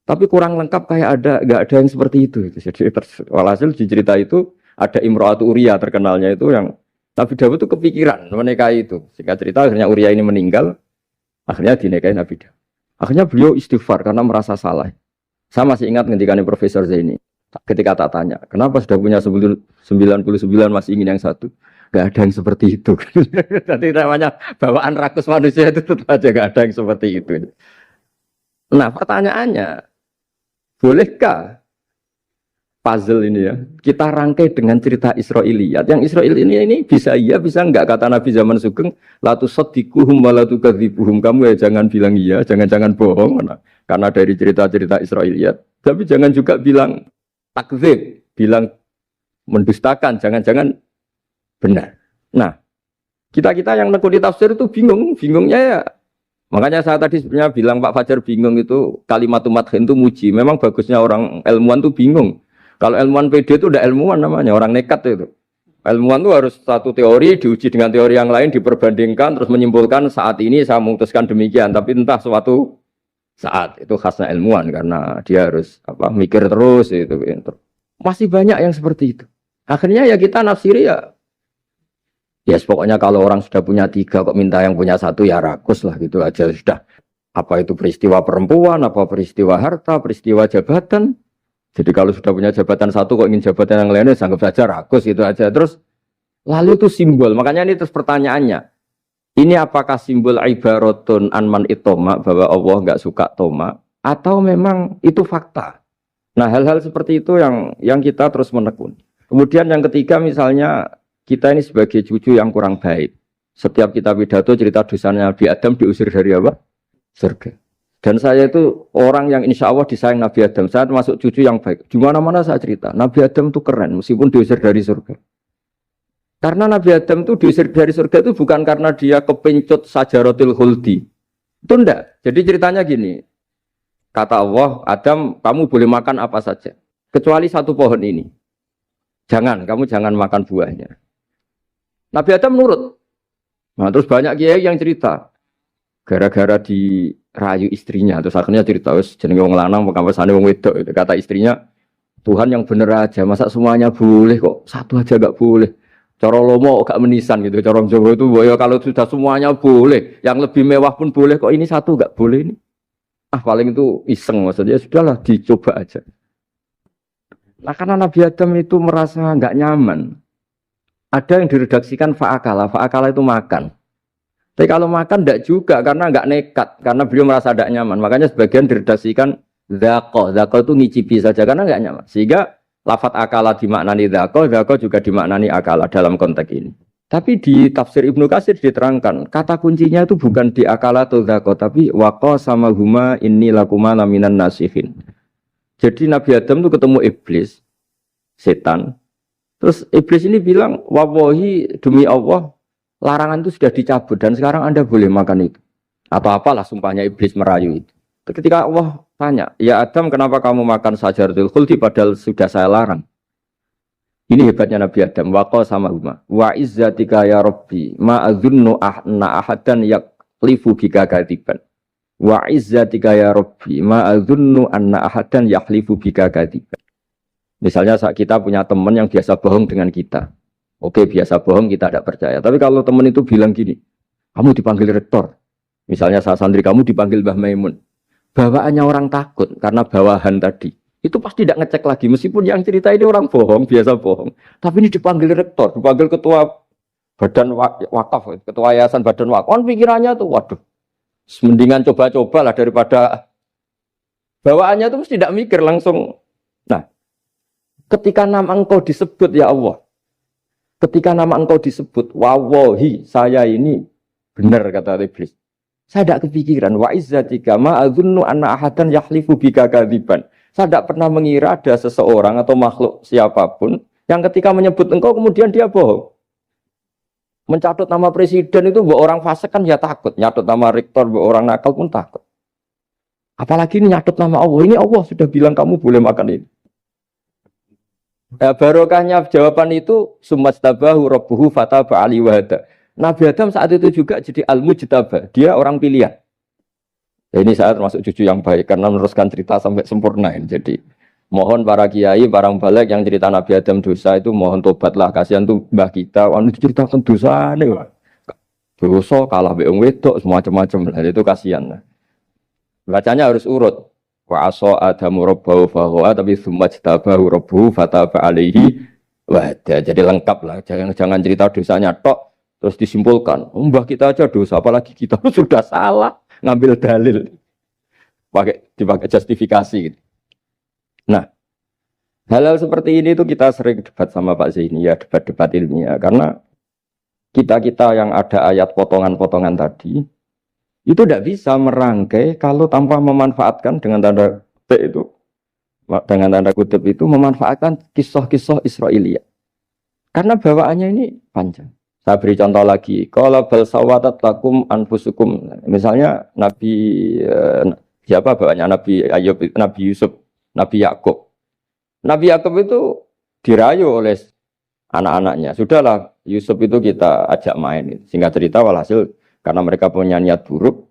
Tapi kurang lengkap kayak enggak ada yang seperti itu. Jadi walhasil di cerita itu ada Imra'atu Uria terkenalnya itu yang Nabi Dawud itu kepikiran menikahi itu. Singkat cerita akhirnya Uria ini meninggal, akhirnya dinikahi Nabi Dawud. Akhirnya beliau istighfar karena merasa salah. Saya masih ingat ngendikane Profesor Zaini. Ketika tak tanya, kenapa sudah punya 99 masih ingin yang satu? Gak ada yang seperti itu. Jadi namanya bawaan rakus manusia itu tetap aja gak ada yang seperti itu. Nah pertanyaannya, bolehkah puzzle ini ya kita rangkai dengan cerita Israiliyat? Yang Israil ini bisa iya bisa enggak, kata Nabi zaman Sugeng la tusaddiquhum wa la tukadzibuhum. Kamu ya jangan bilang iya, jangan bohong karena dari cerita-cerita Israiliyat. Tapi jangan juga bilang takdzib, bilang mendustakan, jangan-jangan benar. Nah, kita yang nekuni tafsir itu bingungnya ya. Makanya saya tadi sebenarnya bilang Pak Fajar bingung itu kalimat madhin itu muji. Memang bagusnya orang ilmuwan itu bingung. Kalau ilmuwan PD itu udah ilmuwan namanya, orang nekat itu. Ilmuwan itu harus satu teori diuji dengan teori yang lain, diperbandingkan, terus menyimpulkan saat ini saya memutuskan demikian. Tapi entah suatu saat itu khasnya ilmuwan karena dia harus mikir terus itu. Masih banyak yang seperti itu. Akhirnya ya kita nafsiri ya pokoknya kalau orang sudah punya 3 kok minta yang punya 1 ya rakus lah gitu aja sudah. Apa itu peristiwa perempuan, apa peristiwa harta, peristiwa jabatan. Jadi kalau sudah punya jabatan 1 kok ingin jabatan yang lainnya, anggap saja rakus gitu aja. Terus lalu itu simbol. Makanya ini terus pertanyaannya. Ini apakah simbol ibaratun anman itoma bahwa Allah nggak suka toma atau memang itu fakta? Nah hal-hal seperti itu yang kita terus menekuni. Kemudian yang ketiga misalnya kita ini sebagai cucu yang kurang baik. Setiap kita pidato cerita dosanya Nabi Adam diusir dari apa? Surga. Dan saya itu orang yang insya Allah disayang Nabi Adam. Saya termasuk cucu yang baik. Di mana-mana saya cerita. Nabi Adam itu keren meskipun diusir dari surga. Karena Nabi Adam itu diusir dari surga itu bukan karena dia kepencut sajaratil khuldi. Itu enggak. Jadi ceritanya gini. Kata Allah, Adam kamu boleh makan apa saja. Kecuali 1 pohon ini. Kamu jangan makan buahnya. Nabi Adam nurut. Nah terus banyak kiai yang cerita. Gara-gara dirayu istrinya, terus akhirnya cerita jenenge wong lanang pekampesane wong wedok itu. Kata istrinya, Tuhan yang bener aja, masa semuanya boleh kok 1 aja gak boleh. Cara lomo gak menisan gitu, cara Jawa itu ya kalau sudah semuanya boleh, yang lebih mewah pun boleh kok ini 1 gak boleh ini. Paling itu iseng maksudnya, sudahlah dicoba aja. Nah karena Nabi Adam itu merasa gak nyaman. Ada yang diredaksikan fa'akala. Fa'akala itu makan. Tapi kalau makan tidak juga karena nggak nekat, karena beliau merasa tidak nyaman. Makanya sebagian diredaksikan dzaqo. Dzaqo itu ngicipi saja karena nggak nyaman. Sehingga lafat akala dimaknani dzaqo, dzaqo juga dimaknani akala dalam konteks ini. Tapi di tafsir Ibnu Katsir diterangkan, kata kuncinya itu bukan di akala atau dzaqo, tapi waqa sama huma inni lakuma laminan nasihin. Jadi Nabi Adam itu ketemu iblis, setan. Terus iblis ini bilang, wallahi demi Allah, larangan itu sudah dicabut dan sekarang Anda boleh makan itu. Atau apalah sumpahnya iblis merayu itu. Ketika Allah tanya, ya Adam kenapa kamu makan sajaratul khuldi padahal sudah saya larang. Ini hebatnya Nabi Adam. Waqa sama huma. Wa izzatika ya Rabbi ma adzunnu anna ahadan yaklifu bika kadiban. Wa izzatika ya Rabbi ma adzunnu anna ahadan yaklifu bika kadiban. Misalnya saat kita punya teman yang biasa bohong dengan kita. Oke, biasa bohong kita tidak percaya. Tapi kalau teman itu bilang gini, kamu dipanggil rektor. Misalnya saat santri kamu dipanggil Mbah Maimun. Bawaannya orang takut karena bawahan tadi. Itu pasti tidak ngecek lagi. Meskipun yang cerita ini orang bohong, biasa bohong. Tapi ini dipanggil rektor, dipanggil ketua badan wakaf, ketua yayasan badan wakaf. Kan pikirannya tuh, waduh, mendingan coba-coba lah daripada bawaannya itu mesti tidak mikir langsung. Nah, ketika nama engkau disebut ya Allah. Ketika nama engkau disebut, wawahi, saya ini benar kata iblis. Saya tidak kepikiran, wa izzatika ma adzunnu anna ahadan yahlifu bika kadziban. Saya tidak pernah mengira ada seseorang atau makhluk siapapun yang ketika menyebut engkau kemudian dia bohong. Mencatut nama presiden itu buat orang fasik kan ya takut, nyatut nama rektor buat orang nakal pun takut. Apalagi ini nyatut nama Allah. Ini Allah sudah bilang kamu boleh makan ini. Barokahnya jawaban itu sumastabahu rabbuhu fataba ali wahada. Nabi Adam saat itu juga jadi al-mujtaba, dia orang pilihan. Ya, ini saya termasuk cucu yang baik karena meneruskan cerita sampai sempurna ini. Jadi mohon para kiai, para balik yang cerita Nabi Adam dosa itu mohon tobatlah, kasihan tuh mbah kita, anu ceritakan dosa nih. Dosa kalah be wong wedok semacam-macam lah, itu kasihan. Bacanya harus urut. Wa asa adamu rabbahu fahuwa tapi tsumma jtabahu rabbuhu fataba alaihi wahda. Jadi lengkap lah, jangan cerita dosanya tok terus disimpulkan. Mbah kita aja dosa, apalagi kita sudah salah ngambil dalil. Dipakai justifikasi gitu. Nah, hal-hal seperti ini tuh kita sering debat sama Pak Zaini ya, debat-debat ilmiah karena kita yang ada ayat potongan-potongan tadi itu tidak bisa merangkai kalau tanpa memanfaatkan dengan tanda kutip itu, memanfaatkan kisah-kisah Israiliyah. Karena bawaannya ini panjang. Saya beri contoh lagi. Qala bal sawatat lakum anfusukum. Misalnya Nabi siapa bawaannya Nabi Ayub, Nabi Yusuf, Nabi Yakub. Nabi Yakub itu dirayu oleh anak-anaknya. Sudahlah Yusuf itu kita ajak main. Singkat cerita walhasil karena mereka punya niat buruk,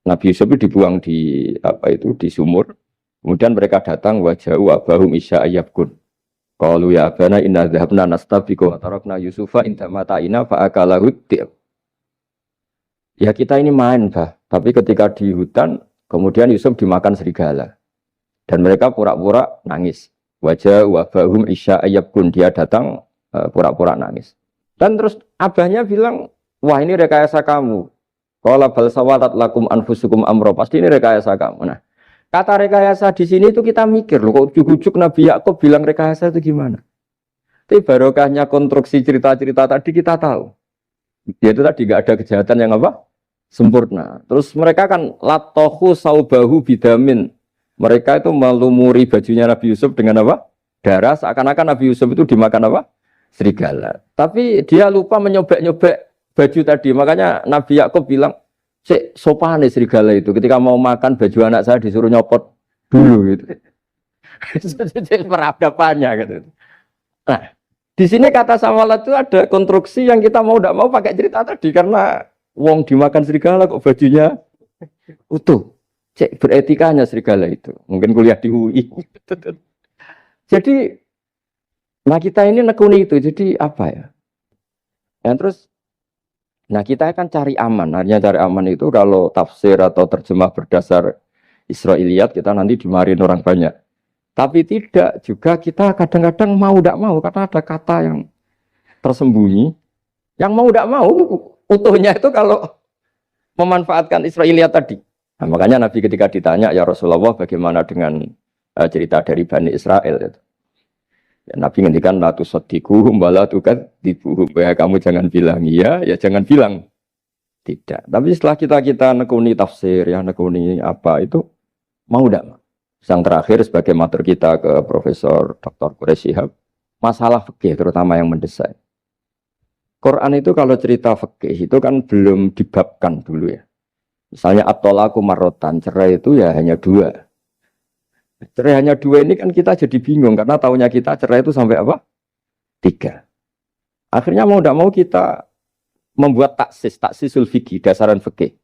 Nabi Yusuf itu dibuang di di sumur. Kemudian mereka datang waja'u abahum isya ayyabkun. Qalu ya abana inna dhahabna nastabiqu wa tarakna Yusufa inda mata'ina fa akalahu dhi'b. Ya kita ini main, Bah. Tapi ketika di hutan, kemudian Yusuf dimakan serigala. Dan mereka pura-pura nangis. Waja'u abahum isya ayyabkun. Dia datang pura-pura nangis. Dan terus abahnya bilang, wah ini rekayasa kamu. Qala bal sawatat lakum anfusukum amro. Pasti ini rekayasa kamu. Nah, kata rekayasa di sini itu kita mikir loh, kok ujuk-ujuk Nabi Yakub bilang rekayasa itu gimana? Tapi barokahnya konstruksi cerita-cerita tadi kita tahu. Yaitu tadi nggak ada kejahatan yang apa? Sempurna. Terus mereka kan latohu saubahu bidamin. Mereka itu melumuri bajunya Nabi Yusuf dengan apa? Darah. Seakan-akan Nabi Yusuf itu dimakan apa? Serigala. Tapi dia lupa menyobek-nyobek baju tadi, makanya Nabi Yakub bilang, sopan serigala itu. Ketika mau makan baju anak saya disuruh nyopot dulu gitu. Peradabannya gitu. Nah, di sini kata samalat itu ada konstruksi yang kita mau tidak mau pakai cerita tadi karena wong dimakan serigala kok bajunya utuh. Cek beretikanya serigala itu. Mungkin kuliah di UI. Jadi, nah kita ini nekuni itu. Jadi apa ya? Dan terus nah kita akan cari aman. Artinya cari aman itu kalau tafsir atau terjemah berdasar Israiliyat kita nanti dimarin orang banyak. Tapi tidak juga kita kadang-kadang mau tidak mau karena ada kata yang tersembunyi. Yang mau tidak mau utuhnya itu kalau memanfaatkan Israiliyat tadi. Nah, makanya Nabi ketika ditanya, ya Rasulullah bagaimana dengan cerita dari Bani Israel itu. Ya, Nabi ngendikan la tusaddiquhum wa la tukadzibuhum. Ya kamu jangan bilang iya, ya jangan bilang tidak. Tapi setelah kita nekuni tafsir, ya nekuni apa itu mau tidak. Yang terakhir sebagai matur kita ke Profesor Dr. Quraish Shihab, masalah fikih terutama yang mendesak. Quran itu kalau cerita fikih itu kan belum dibabkan dulu ya. Misalnya at-thalaqu marratan, cerai itu ya hanya 2. Cerai hanya 2 ini kan kita jadi bingung karena taunya kita cerai itu sampai apa? 3. Akhirnya mau tidak mau kita membuat taksisul fikih, dasaran fikih.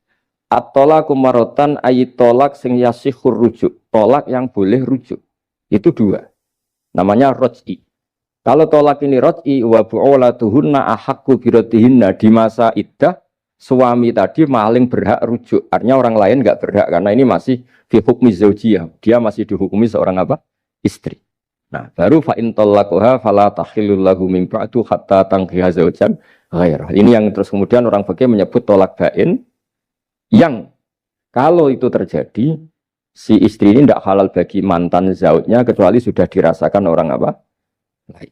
At-thalaqu marratan ayat tolak sing yasihur rujuk, tolak yang boleh rujuk. Itu 2. Namanya roj'i. Kalau tolak ini roj'i wa bu'ulatuhunna ahaqqu biratihinna, di masa iddah suami tadi maling berhak rujuk. Artinya orang lain enggak berhak karena ini masih fi hukmi zaujiyah. Dia masih dihukumi seorang apa? Istri. Nah, baru fa in talaquha fala tahillu lahu min ba'du hatta tankiha zaujan ghairah. Ini yang terus kemudian orang fikih menyebut tolak bain yang kalau itu terjadi si istri ini tidak halal bagi mantan zaujnya kecuali sudah dirasakan orang apa? Lain.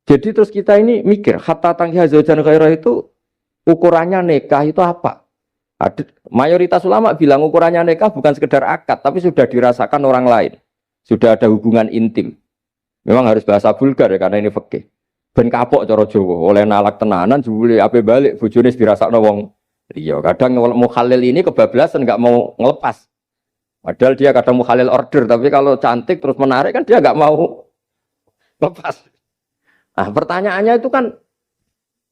Jadi terus kita ini mikir, hatta tangkiha zaujan ghairah itu ukurannya nikah itu apa? Mayoritas ulama bilang ukurannya nikah bukan sekedar akad, tapi sudah dirasakan orang lain. Sudah ada hubungan intim. Memang harus bahasa vulgar ya, karena ini fikih. Ben kapok cara Jawa, oleh nalak tenanan, jebule ape balik, bojone dirasakno wong liya. Kadang mukhalil ini kebablasan, nggak mau ngelepas. Padahal dia kadang mukhalil order, tapi kalau cantik terus menarik kan dia nggak mau lepas. Nah pertanyaannya itu kan,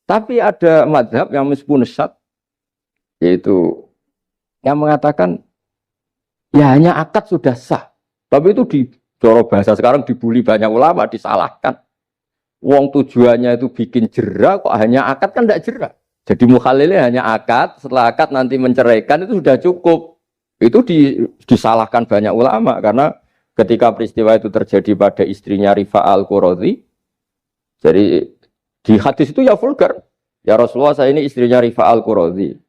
tapi ada madhab yang meskipun syad, yaitu yang mengatakan ya hanya akad sudah sah, tapi itu di coro bahasa sekarang dibully banyak ulama, disalahkan. Wong tujuannya itu bikin jera, kok hanya akad kan tidak jera. Jadi mukhalilnya hanya akad, setelah akad nanti menceraikan itu sudah cukup. Itu disalahkan banyak ulama karena ketika peristiwa itu terjadi pada istrinya Rifa al-Qurazi, jadi di hadis itu ya vulgar. Ya Rasulullah, saya ini istrinya Rifa al-Qurazi.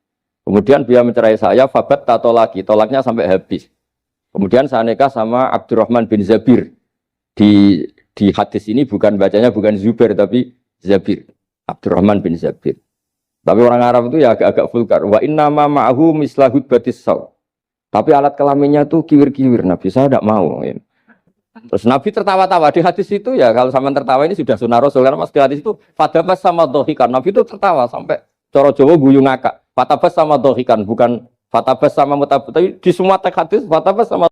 Kemudian dia mencerai saya, fabat tato lagi, tolaknya sampai habis. Kemudian saya nikah sama Abdurrahman bin Zabir. Di hadis ini bukan bacanya bukan Zubair tapi Zabir. Abdurrahman bin Zabir. Tapi orang Arab itu ya agak-agak vulgar. Wa innama ma'ahu mislahud batis saw. Tapi alat kelaminnya tuh kiwir-kiwir. Nabi saya tidak mau. Terus Nabi tertawa-tawa di hadis itu ya, kalau sama tertawa ini sudah sunnah Rasul karena mas di hadis itu fatabas sama dohikan. Nabi itu tertawa sampai coro Jawa guyu ngakak. Fatabas sama dohikan bukan fatabas sama mutabut, tapi di semua teks hadis fatabas sama